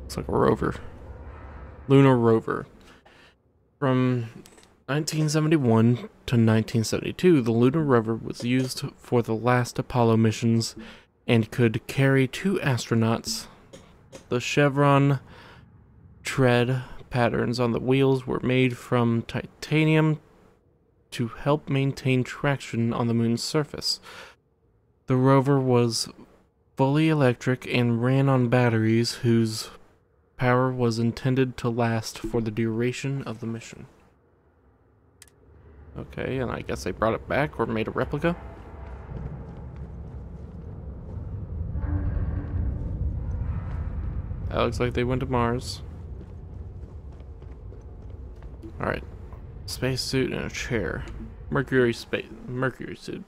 Looks like a rover. Lunar rover. From 1971 to 1972, the lunar rover was used for the last Apollo missions and could carry 2 astronauts. The chevron tread patterns on the wheels were made from titanium to help maintain traction on the moon's surface. The rover was fully electric and ran on batteries whose power was intended to last for the duration of the mission. Okay, and I guess they brought it back or made a replica. That looks like they went to Mars. Alright. Spacesuit and a chair. Mercury suit.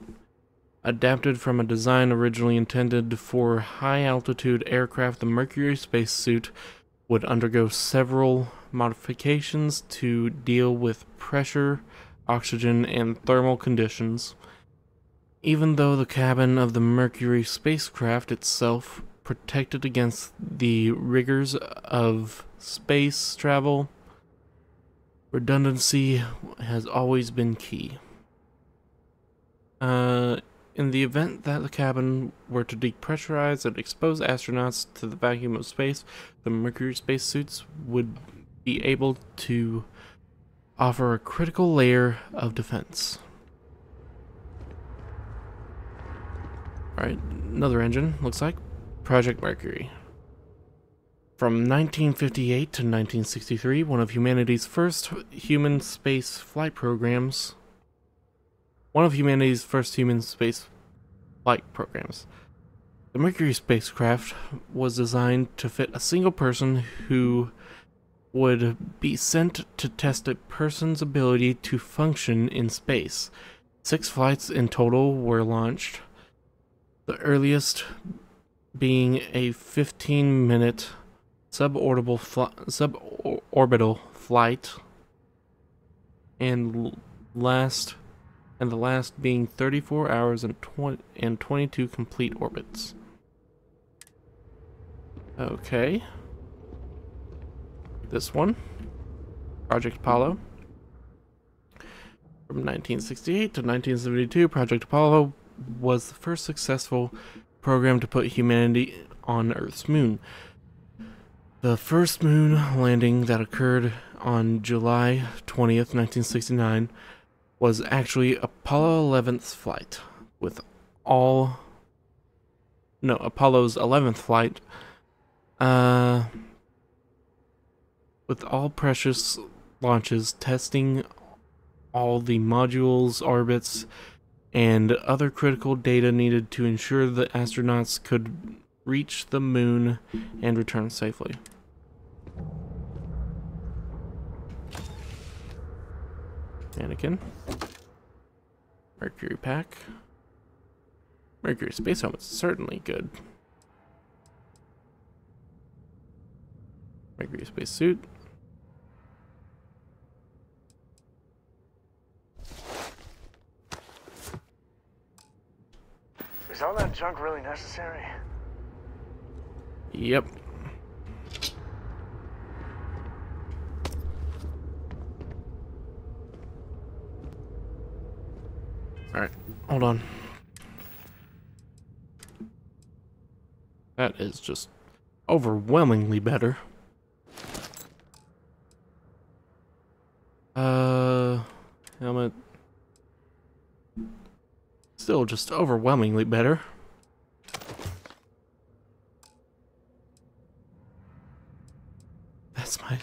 Adapted from a design originally intended for high-altitude aircraft, the Mercury spacesuit would undergo several modifications to deal with pressure, oxygen, and thermal conditions. Even though the cabin of the Mercury spacecraft itself protected against the rigors of space travel, redundancy has always been key. In the event that the cabin were to depressurize and expose astronauts to the vacuum of space, the Mercury spacesuits would be able to offer a critical layer of defense. Alright, another engine, looks like. Project Mercury. From 1958 to 1963, one of humanity's first human space flight programs. The Mercury spacecraft was designed to fit a single person who would be sent to test a person's ability to function in space. 6 flights in total were launched, the earliest being a 15-minute suborbital flight, and the last being 34 hours and 22 complete orbits. Okay. This one, Project Apollo. From 1968 to 1972, Project Apollo was the first successful program to put humanity on Earth's moon. The first moon landing that occurred on July 20th, 1969 was actually Apollo's 11th flight, with all precious launches testing all the modules, orbits, and other critical data needed to ensure the astronauts could reach the moon and return safely. Mannequin. Mercury pack. Mercury space helmet's certainly good. Mercury space suit. Is all that junk really necessary? Yep. Alright, hold on. That is just overwhelmingly better. Helmet. Still just overwhelmingly better. That's my...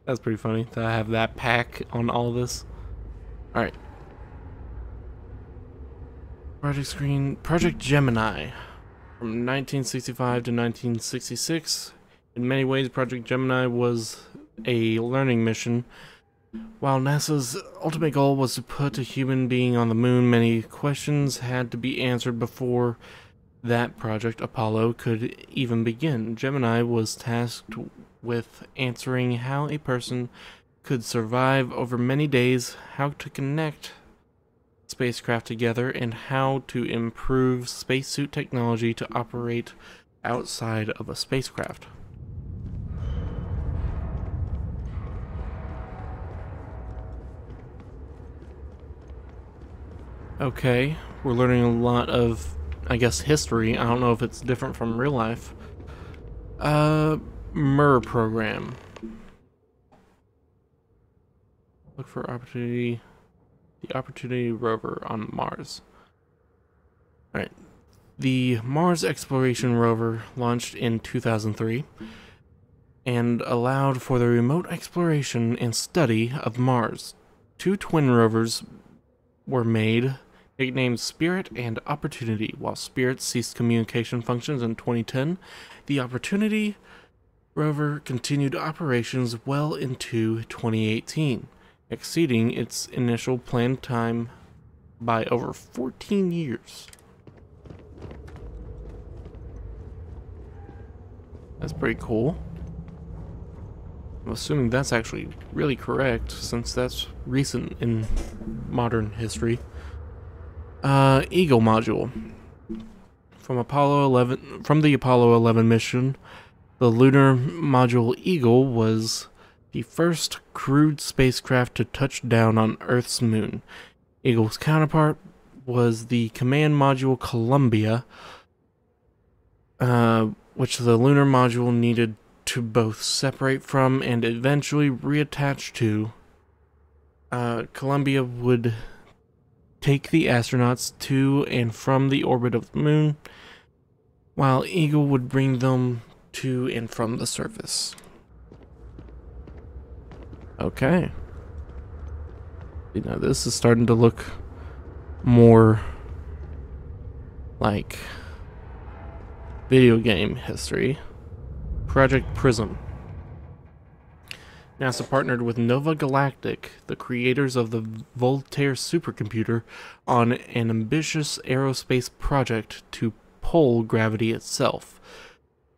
That's pretty funny that I have that pack on all of this. Alright. Project screen. Project Gemini. From 1965 to 1966. In many ways, Project Gemini was a learning mission. While NASA's ultimate goal was to put a human being on the moon, many questions had to be answered before that project, Apollo, could even begin. Gemini was tasked with answering how a person could survive over many days, how to connect spacecraft together, and how to improve spacesuit technology to operate outside of a spacecraft. Okay, we're learning a lot of, I guess, history. I don't know if it's different from real life. MER program. Look for opportunity. The Opportunity rover on Mars. Alright. The Mars Exploration rover launched in 2003 and allowed for the remote exploration and study of Mars. 2 twin rovers were made, nicknamed Spirit and Opportunity. While Spirit ceased communication functions in 2010, the Opportunity rover continued operations well into 2018, exceeding its initial planned time by over 14 years. That's pretty cool. I'm assuming that's actually really correct, since that's recent in modern history. Eagle module. From the Apollo 11 mission, the lunar module Eagle was the first crewed spacecraft to touch down on Earth's moon. Eagle's counterpart was the command module Columbia, which the lunar module needed to both separate from and eventually reattach to. Columbia would take the astronauts to and from the orbit of the moon, while Eagle would bring them to and from the surface. Okay. Now this is starting to look more like video game history. Project Prism. NASA partnered with Nova Galactic, the creators of the Voltaire supercomputer, on an ambitious aerospace project to pull gravity itself.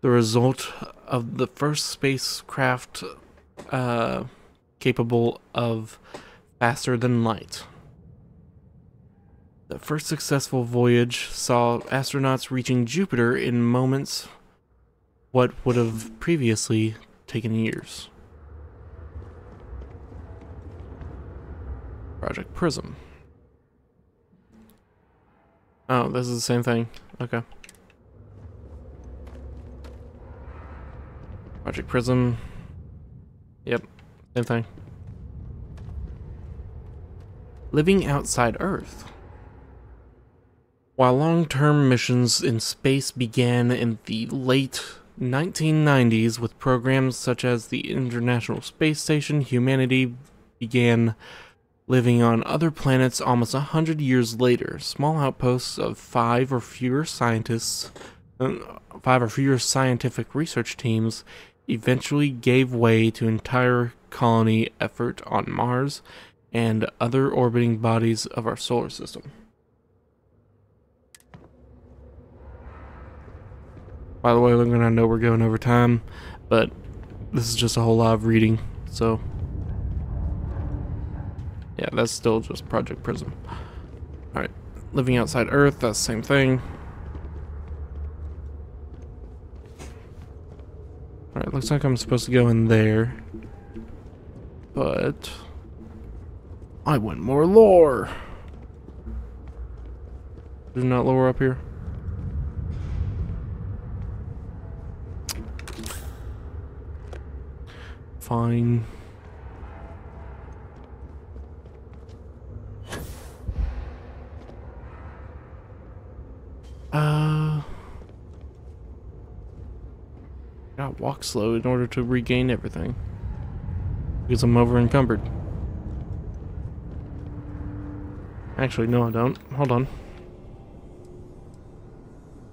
The result of the first spacecraft capable of faster than light. The first successful voyage saw astronauts reaching Jupiter in moments what would have previously taken years. Project Prism. Oh, this is the same thing. Okay. Project Prism. Yep, same thing. Living outside Earth. While long-term missions in space began in the late 1990s with programs such as the International Space Station, humanity began living on other planets almost 100 years later. Small outposts of 5 or fewer scientists, 5 or fewer scientific research teams eventually gave way to entire colony effort on Mars and other orbiting bodies of our solar system. By the way, I know we're going over time, but this is just a whole lot of reading, so yeah, that's still just Project Prism. Alright, living outside Earth, that's the same thing. Alright, looks like I'm supposed to go in there, but I want more lore. There's not lore up here. Fine. Gotta walk slow in order to regain everything. Because I'm over encumbered. Actually, no I don't. Hold on.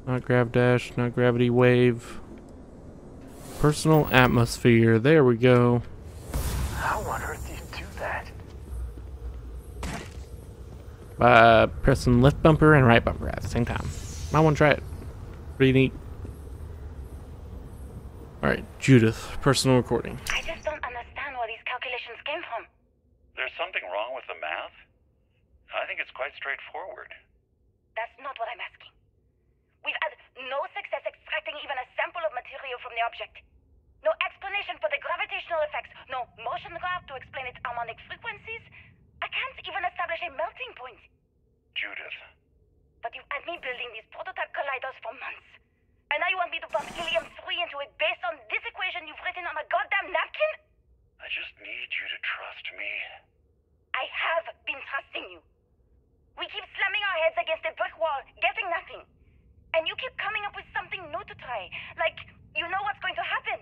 Not grav dash, not gravity wave. Personal atmosphere, there we go. How on earth do you do that? By pressing left bumper and right bumper at the same time. Might want to try it. Pretty neat. Alright, Judith, personal recording. I just don't understand where these calculations came from. There's something wrong with the math? I think it's quite straightforward. That's not what I'm asking. We've had no success extracting even a sample of material from the object. No explanation for the gravitational effects. No motion graph to explain its harmonic frequencies. I can't even establish a melting point. Judith. But you've had me building these prototype colliders for months. And now you want me to pump helium-3 into it based on this equation you've written on a goddamn napkin? I just need you to trust me. I have been trusting you. We keep slamming our heads against a brick wall, getting nothing. And you keep coming up with something new to try. Like, you know what's going to happen.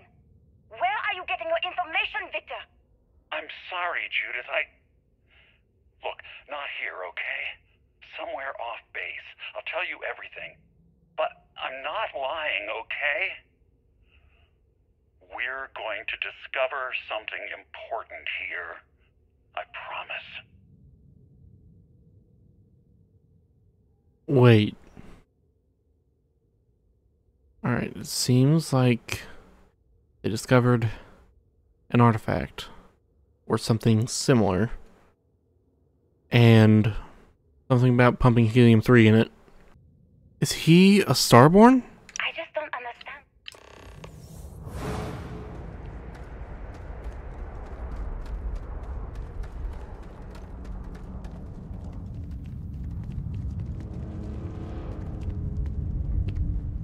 Where are you getting your information, Victor? I'm sorry, Judith. Look, not here, okay? Somewhere off base. I'll tell you everything. But I'm not lying, okay? We're going to discover something important here. I promise. Wait. Alright, it seems like they discovered an artifact or something similar, and something about pumping helium-3 in it. Is he a Starborn? I just don't understand.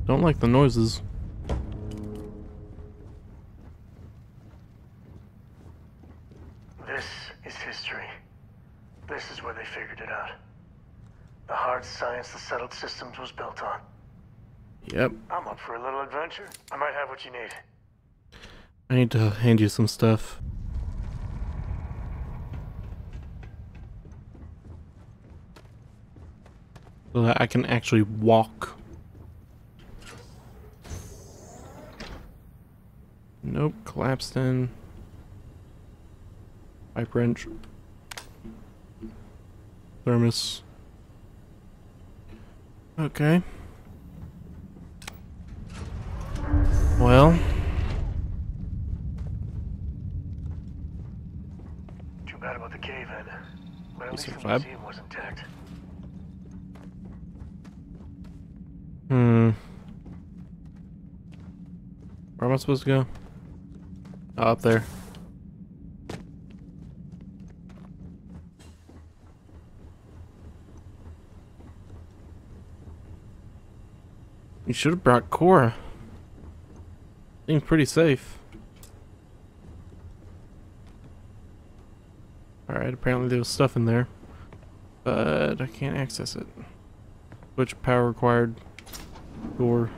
Don't like the noises. This is history. This is where they figured it out. The hard science the settled systems was built on. Yep. I'm up for a little adventure. I might have what you need. I need to hand you some stuff. So that I can actually walk. Nope, collapsed in. Pipe wrench. Thermos. Okay. Well. Too bad about the cave-in. But at least the vibe. museum was intact. Where am I supposed to go? Oh, up there. You should have brought Cora. Seems pretty safe. Alright, apparently there was stuff in there. But I can't access it. Which power required? Door.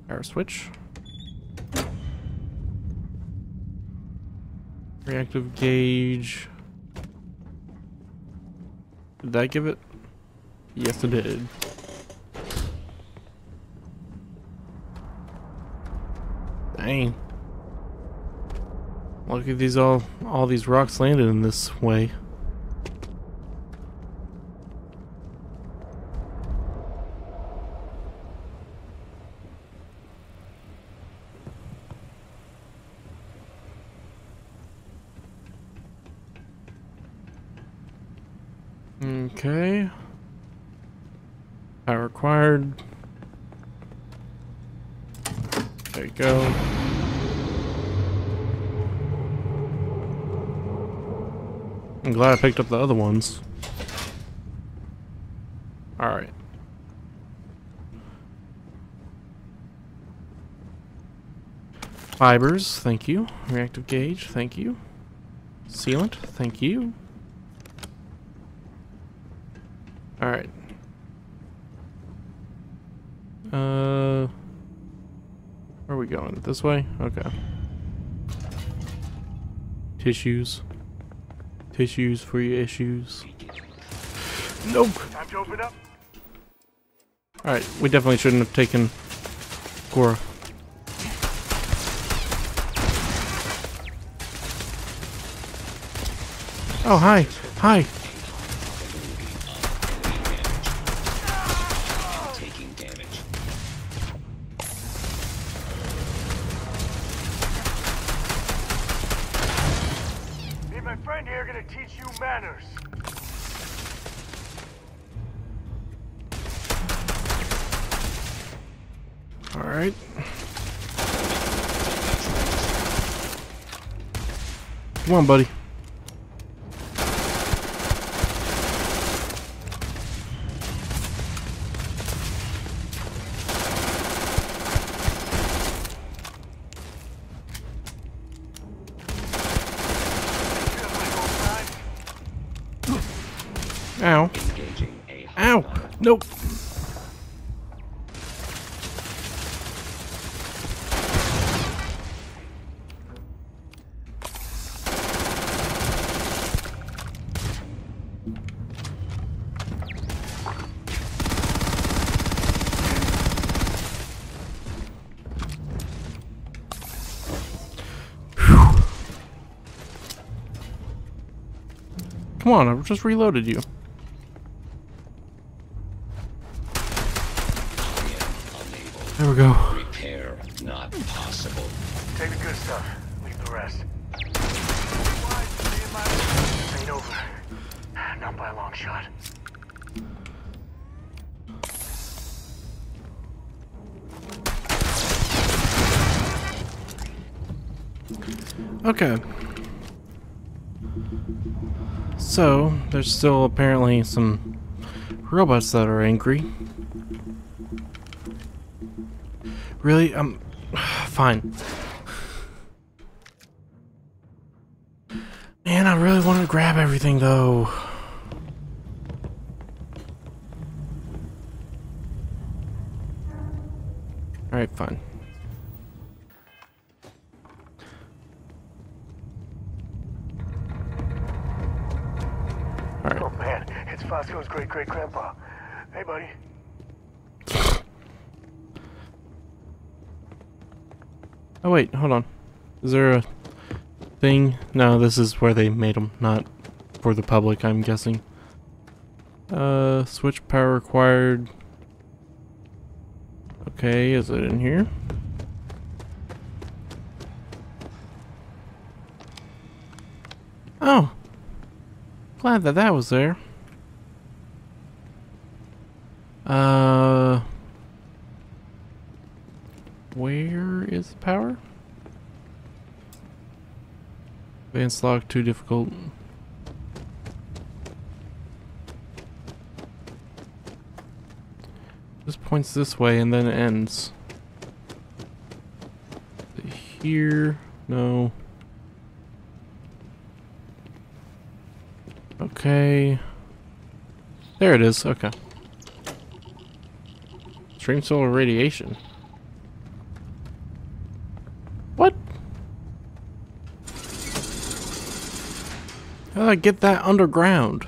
Power switch. Reactive gauge. Did that give it? Yes, it did. Dang. Look at these all these rocks landed in this way. Okay. Power required. There you go. I'm glad I picked up the other ones. Alright. Fibers, thank you. Reactive gauge, thank you. Sealant, thank you. Alright. Where are we going? This way? Okay. Tissues. Tissues for your issues. Nope! Time to open up. Alright, we definitely shouldn't have taken Cora. Oh, hi! Hi! My friend here gonna teach you manners. All right. Come on, buddy. Ow. Ow! Nope. Come on, I just reloaded you. There we go. Repair not possible. Take the good stuff. Leave the rest. Ain't over. Not by a long shot. Okay. So, there's still apparently some robots that are angry. Really? Fine. Man, I really want to grab everything though. Alright, fine. Alright. Oh man, it's Fosco's great-great-grandpa. Hey, buddy. Oh wait, hold on. Is there a thing? No, this is where they made them, not for the public, I'm guessing. Switch power required. Okay, is it in here? Oh! Glad that that was there. Where is the power? Advanced lock, too difficult. This points this way and then it ends. Here, no. Okay. There it is, okay. Extreme solar radiation. What? How did I get that underground?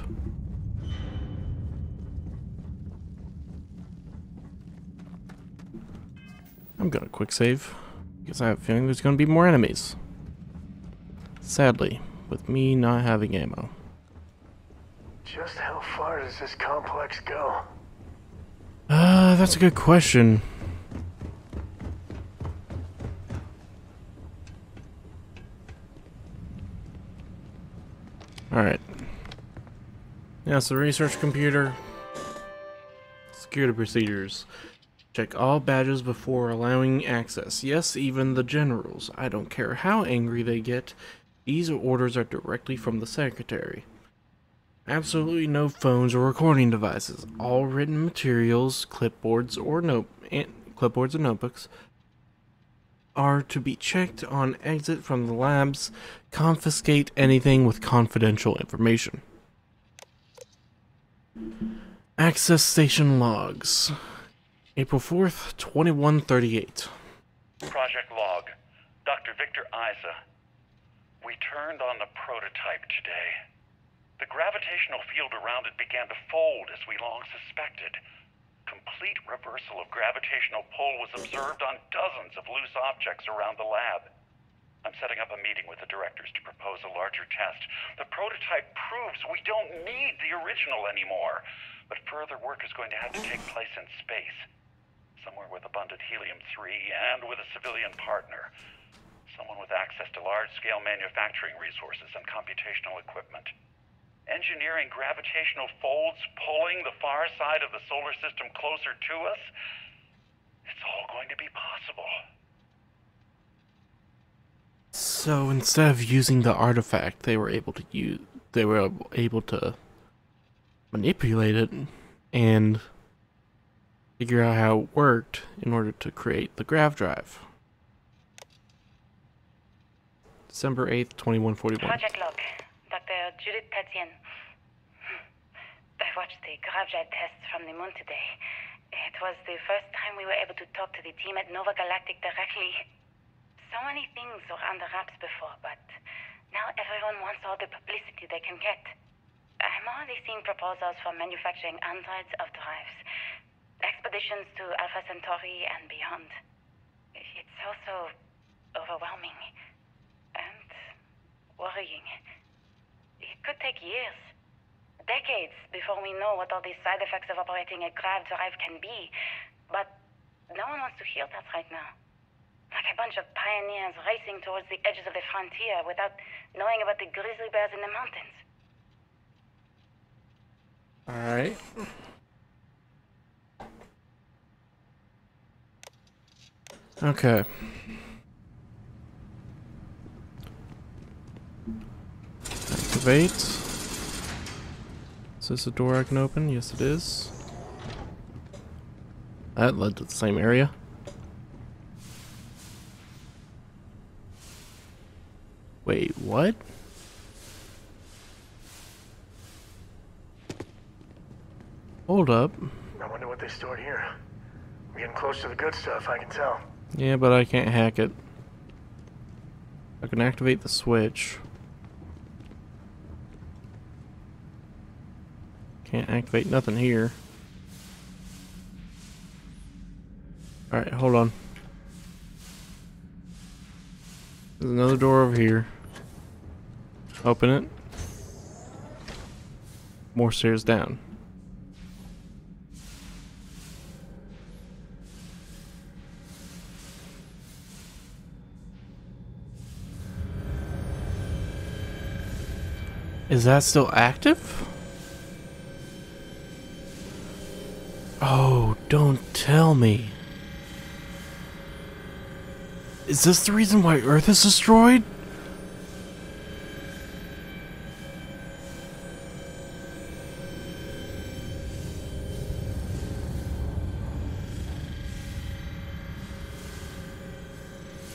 I'm gonna quick save because I have a feeling there's gonna be more enemies. Sadly, with me not having ammo. Just how far does this complex go? That's a good question. Alright. Now it's the research computer. Security procedures. Check all badges before allowing access. Yes, even the generals. I don't care how angry they get. These orders are directly from the secretary. Absolutely no phones or recording devices. All written materials, clipboards or notebooks are to be checked on exit from the labs. Confiscate anything with confidential information. Access station logs. April 4th, 2138. Project log. Dr. Victor Isa. We turned on the prototype today. The gravitational field around it began to fold as we long suspected. Complete reversal of gravitational pull was observed on dozens of loose objects around the lab. I'm setting up a meeting with the directors to propose a larger test. The prototype proves we don't need the original anymore, but further work is going to have to take place in space. Somewhere with abundant helium-3 and with a civilian partner. Someone with access to large-scale manufacturing resources and computational equipment. Engineering gravitational folds pulling the far side of the solar system closer to us. It's all going to be possible. So instead of using the artifact, they were able to manipulate it and figure out how it worked in order to create the grav drive. December 8th, 2141. Project log. Dr. Judith Tatien. I watched the grav drive tests from the moon today. It was the first time we were able to talk to the team at Nova Galactic directly. So many things were under wraps before, but now everyone wants all the publicity they can get. I'm already seeing proposals for manufacturing hundreds of drives. Expeditions to Alpha Centauri and beyond. It's also overwhelming and worrying. It could take years, decades, before we know what all the side effects of operating a grav drive can be. But no one wants to hear that right now. Like a bunch of pioneers racing towards the edges of the frontier without knowing about the grizzly bears in the mountains. Alright. Okay. Activate. Is this a door I can open? Yes, it is. That led to the same area. Wait, what? Hold up. I wonder what they stored here. We're getting close to the good stuff, I can tell. Yeah, but I can't hack it. I can activate the switch. Can't activate nothing here. Alright, hold on. There's another door over here. Open it. More stairs down. Is that still active? Oh, don't tell me. Is this the reason why Earth is destroyed?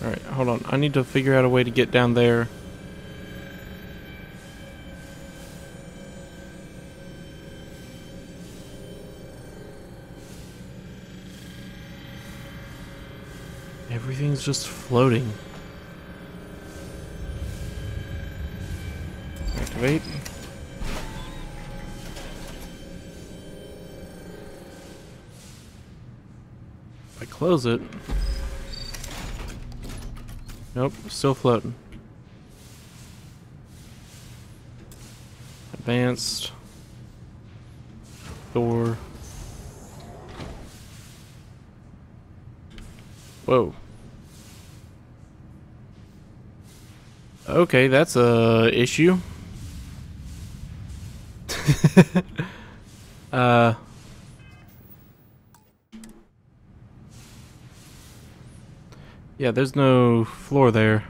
Alright, hold on. I need to figure out a way to get down there. Everything's just floating. Activate. close it. Nope, still floating. Advanced. Door. Whoa. Okay, that's a issue. Yeah, there's no floor there.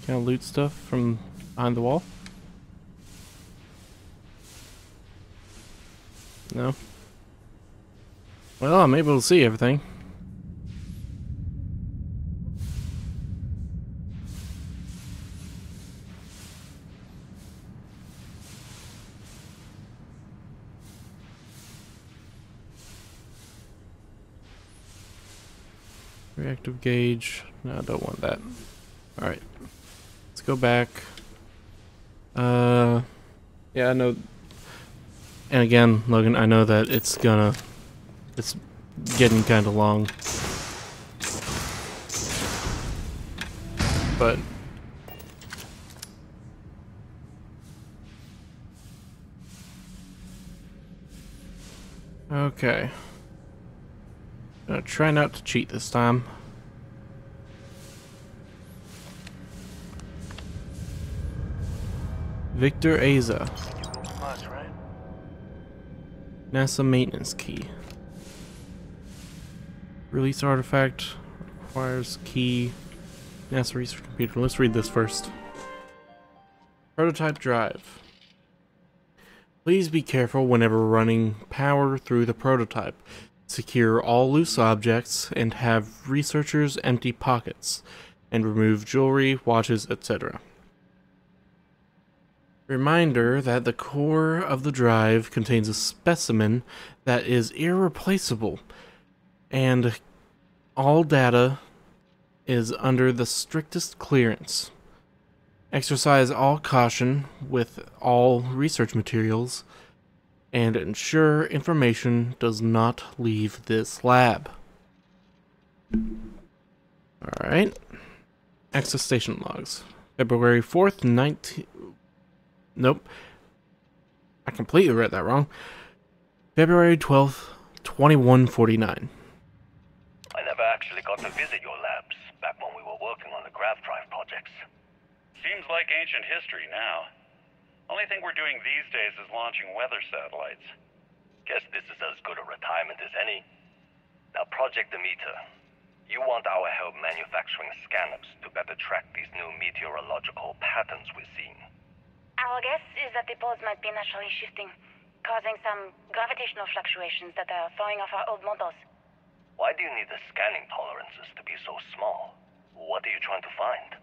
Can I loot stuff from behind the wall? No. Well, I'm able to see everything. Reactive gauge. No, I don't want that. Alright. Let's go back. Yeah, I know. And again, Logan, I know that it's getting kind of long. But okay. Gonna try not to cheat this time. Victor Aza. NASA maintenance key. Release artifact requires key. NASA research computer. Let's read this first. Prototype drive. Please be careful whenever running power through the prototype. Secure all loose objects and have researchers empty pockets, and remove jewelry, watches, etc. Reminder that the core of the drive contains a specimen that is irreplaceable, and all data is under the strictest clearance. Exercise all caution with all research materials, and ensure information does not leave this lab. Alright. Access station logs. February 4th, 19... Nope. I completely read that wrong. February 12th, 2149. I never actually got to visit your labs back when we were working on the grav drive projects. Seems like ancient history now. Only thing we're doing these days is launching weather satellites. Guess this is as good a retirement as any. Now, Project Demeter. You want our help manufacturing scanners to better track these new meteorological patterns we're seeing. Our guess is that the poles might be naturally shifting, causing some gravitational fluctuations that are throwing off our old models. Why do you need the scanning tolerances to be so small? What are you trying to find?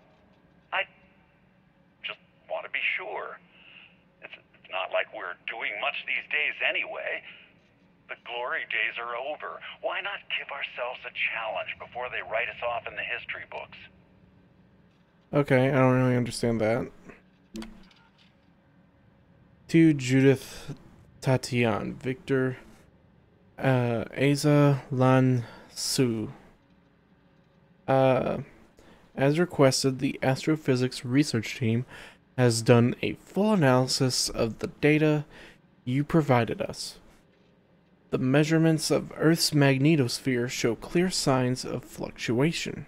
I just want to be sure. It's not like we're doing much these days anyway. The glory days are over. Why not give ourselves a challenge before they write us off in the history books? Okay, I don't really understand that. To Judith Tatian, Victor Aza Lan Su. As requested, the astrophysics research team has done a full analysis of the data you provided us. The measurements of Earth's magnetosphere show clear signs of fluctuation,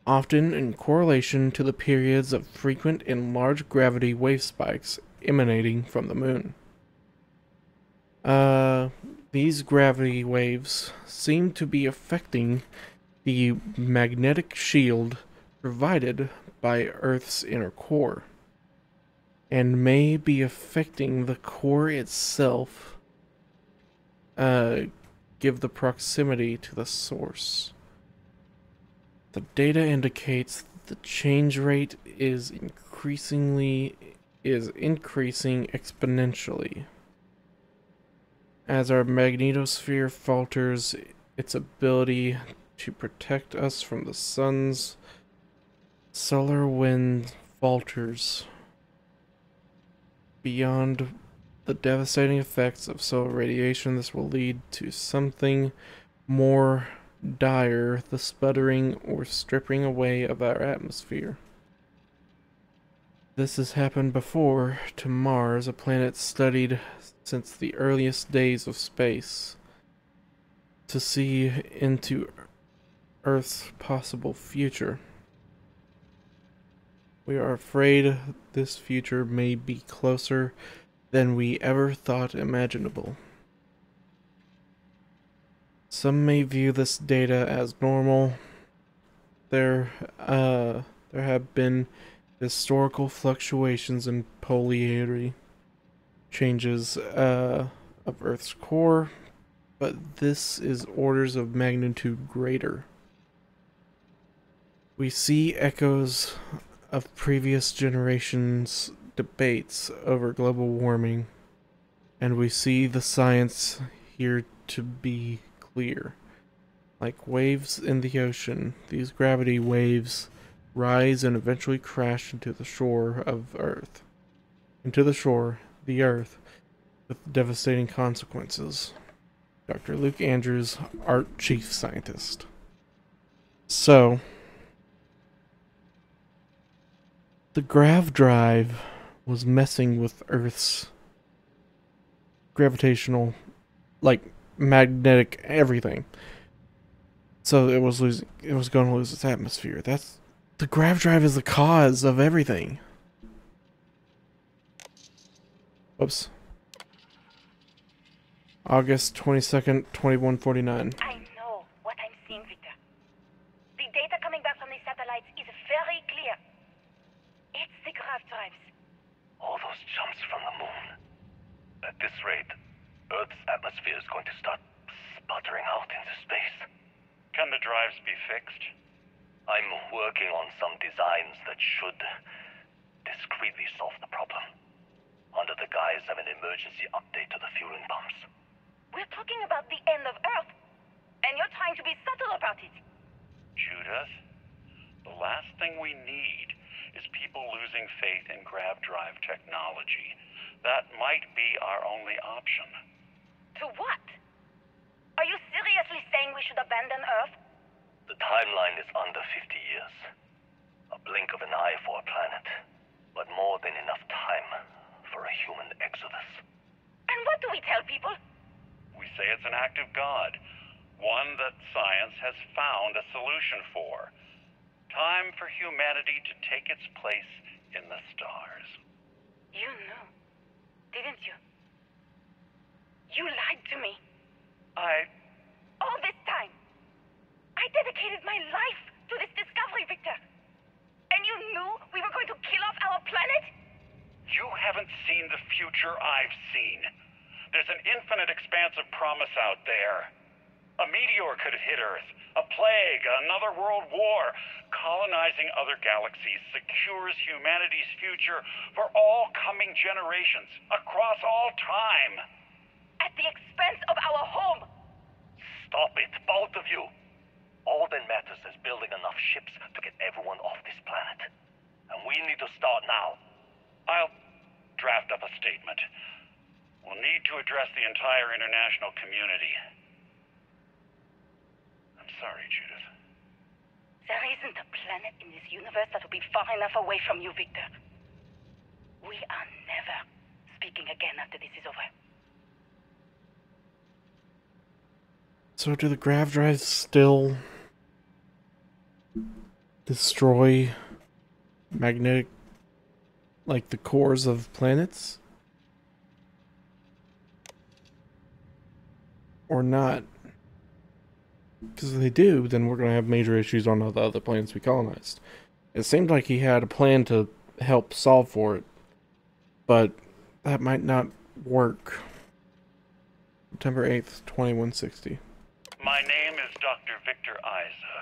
often in correlation to the periods of frequent and large gravity wave spikes emanating from the moon. These gravity waves seem to be affecting the magnetic shield provided by Earth's inner core, and may be affecting the core itself, give the proximity to the source. The data indicates the change rate is increasing exponentially. As our magnetosphere falters its ability to protect us from the sun's solar wind falters. Beyond the devastating effects of solar radiation, this will lead to something more dire, the sputtering or stripping away of our atmosphere. This has happened before to Mars, a planet studied since the earliest days of space, to see into Earth's possible future. We are afraid this future may be closer than we ever thought imaginable. Some may view this data as normal. There have been historical fluctuations in polarity changes of Earth's core, but this is orders of magnitude greater. We see echoes of previous generations' debates over global warming, and we see the science here to be clear. Like waves in the ocean, these gravity waves rise and eventually crash into the shore of Earth. The Earth, with devastating consequences. Dr. Luke Andrews, Art Chief Scientist. So, the grav drive was messing with Earth's gravitational, like, magnetic everything. So it was going to lose its atmosphere. The grav drive is the cause of everything. Whoops. August 22nd, 2149. I know what I'm seeing, Victor. The data coming back from the satellites is very clear. It's the grav drives. All those jumps from the moon. At this rate, Earth's atmosphere is going to start sputtering out into space. Can the drives be fixed? I'm working on some designs that should discreetly solve the problem, under the guise of an emergency update to the fueling pumps. We're talking about the end of Earth, and you're trying to be subtle about it. Judith, the last thing we need is people losing faith in grav drive technology. That might be our only option. To what? Are you seriously saying we should abandon Earth? The timeline is under 50 years. A blink of an eye for a planet, but more than enough time for a human exodus. And what do we tell people? We say it's an act of God, one that science has found a solution for. Time for humanity to take its place in the stars. You knew, didn't you? You lied to me. All this time, I dedicated my life to this discovery, Victor. And you knew we were going to kill off our planet? You haven't seen the future I've seen. There's an infinite expanse of promise out there. A meteor could hit Earth, a plague, another world war. Colonizing other galaxies secures humanity's future for all coming generations, across all time. At the expense of our home. Stop it, both of you. All that matters is building enough ships to get everyone off this planet. And we need to start now. I'll draft up a statement. We'll need to address the entire international community. I'm sorry, Judith. There isn't a planet in this universe that will be far enough away from you, Victor. We are never speaking again after this is over. So do the grav drives still destroy magnetic, like the cores of planets? Or not? Because if they do, then we're going to have major issues on all the other planets we colonized. It seemed like he had a plan to help solve for it, but that might not work. September 8th, 2160. My name is Dr. Victor Isa,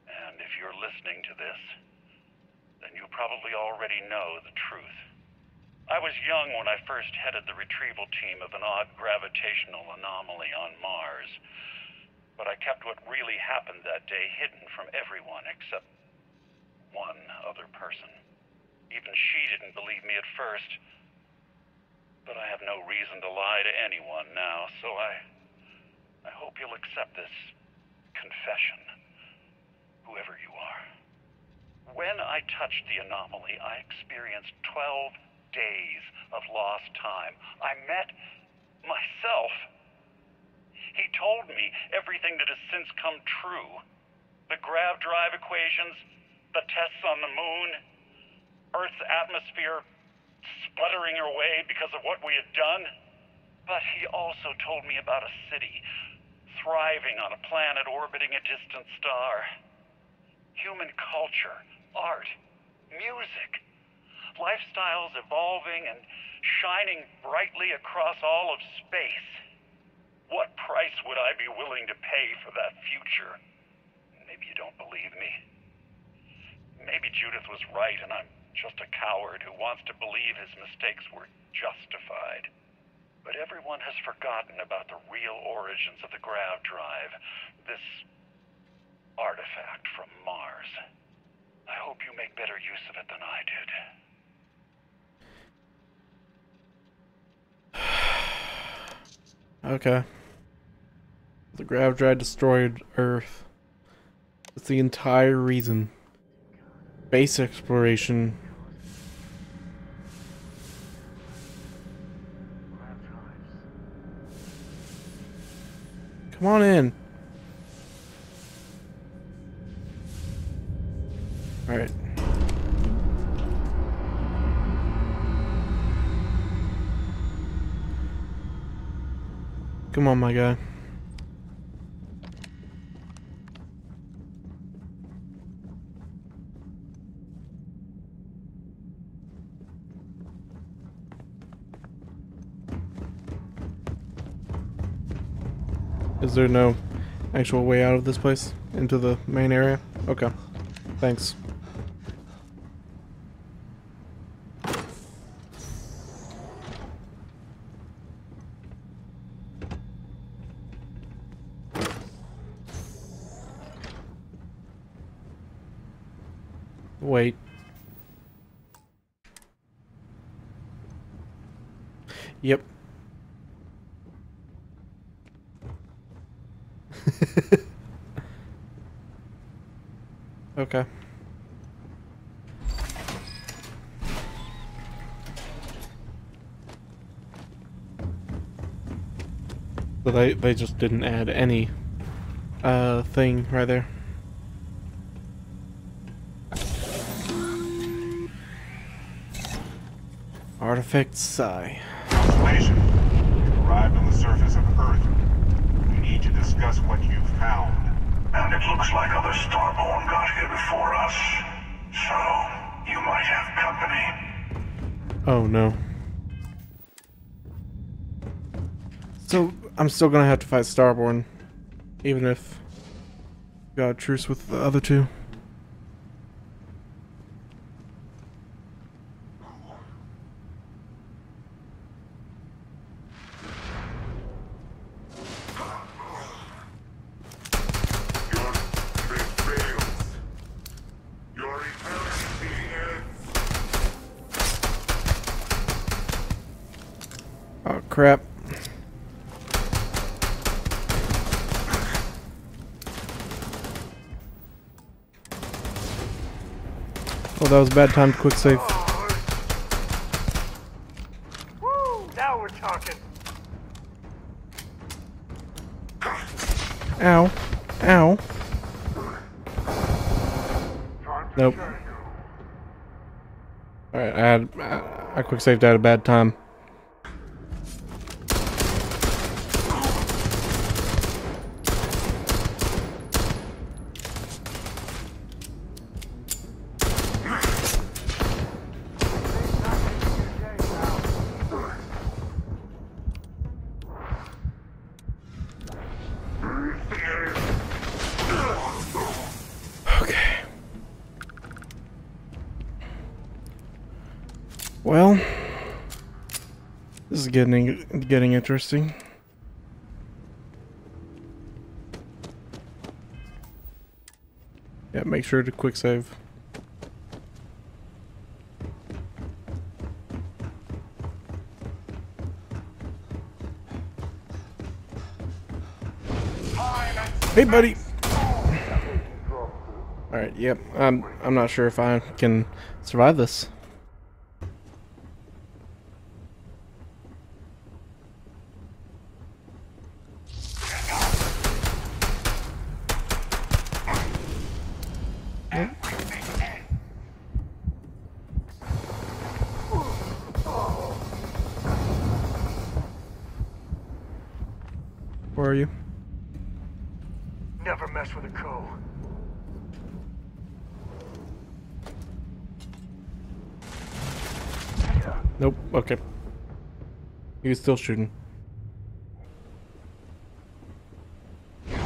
and if you're listening to this, then you probably already know the truth. I was young when I first headed the retrieval team of an odd gravitational anomaly on Mars. But I kept what really happened that day hidden from everyone except one other person. Even she didn't believe me at first. But I have no reason to lie to anyone now, so I hope you'll accept this confession, whoever you are. When I touched the anomaly, I experienced 12 days of lost time. I met myself. He told me everything that has since come true. The grav drive equations, the tests on the moon, Earth's atmosphere sputtering away because of what we had done. But he also told me about a city thriving on a planet orbiting a distant star. Human culture, art, music, lifestyles evolving and shining brightly across all of space. What price would I be willing to pay for that future? Maybe you don't believe me. Maybe Judith was right and I'm just a coward who wants to believe his mistakes were justified. But everyone has forgotten about the real origins of the grav drive, this artifact from Mars. I hope you make better use of it than I did. Okay. The grav drive destroyed Earth. That's the entire reason. Space exploration. Come on in. All right. Come on, my guy. Is there no actual way out of this place? Into the main area? Okay. Thanks. Wait. Yep. Okay. So they just didn't add any thing right there. Artifact Psi. Constellation, you've arrived on the surface of Earth. We need to discuss what you've found. And it looks like other Starborn got here before us. So, you might have company. Oh no. So, I'm still gonna have to fight Starborn, even if we got a truce with the other two. Oh crap. Oh, that was a bad time to quick save. Woo! Now we're talking. Ow. Ow. Nope. Alright, I quick saved at a bad time. Well, this is getting interesting. make sure to quick save. Hey, buddy. All right. Yep. I'm not sure if I can survive this. Nope. Where are you? Never mess with a co. Nope. Okay. He's still shooting. No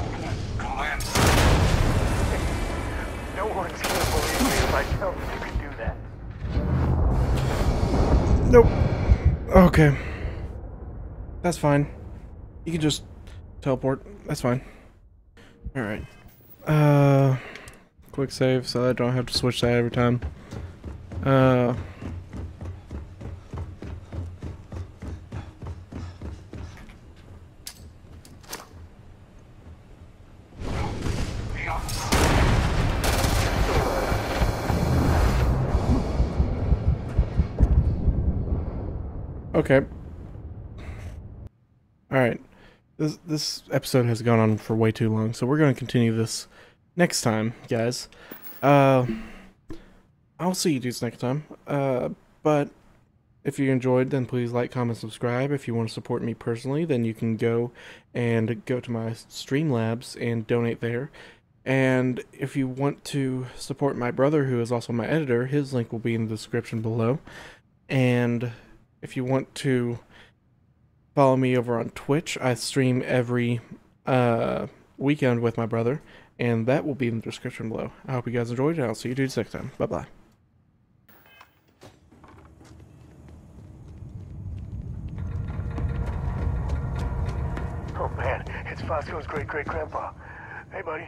one's gonna believe me if I tell them you can do that. Nope. Okay. That's fine. You can just teleport. That's fine. Alright. Quick save so I don't have to switch that every time. Okay. Alright. This episode has gone on for way too long, so we're going to continue this next time, guys. I'll see you dudes next time. But if you enjoyed, then please like, comment, subscribe. If you want to support me personally, then you can go to my Streamlabs and donate there. And if you want to support my brother, who is also my editor, his link will be in the description below. And if you want to follow me over on Twitch, I stream every weekend with my brother, and that will be in the description below. I hope you guys enjoyed it. I'll see you dudes next time. Bye-bye. Oh man, it's Fosco's great-great-grandpa. Hey buddy.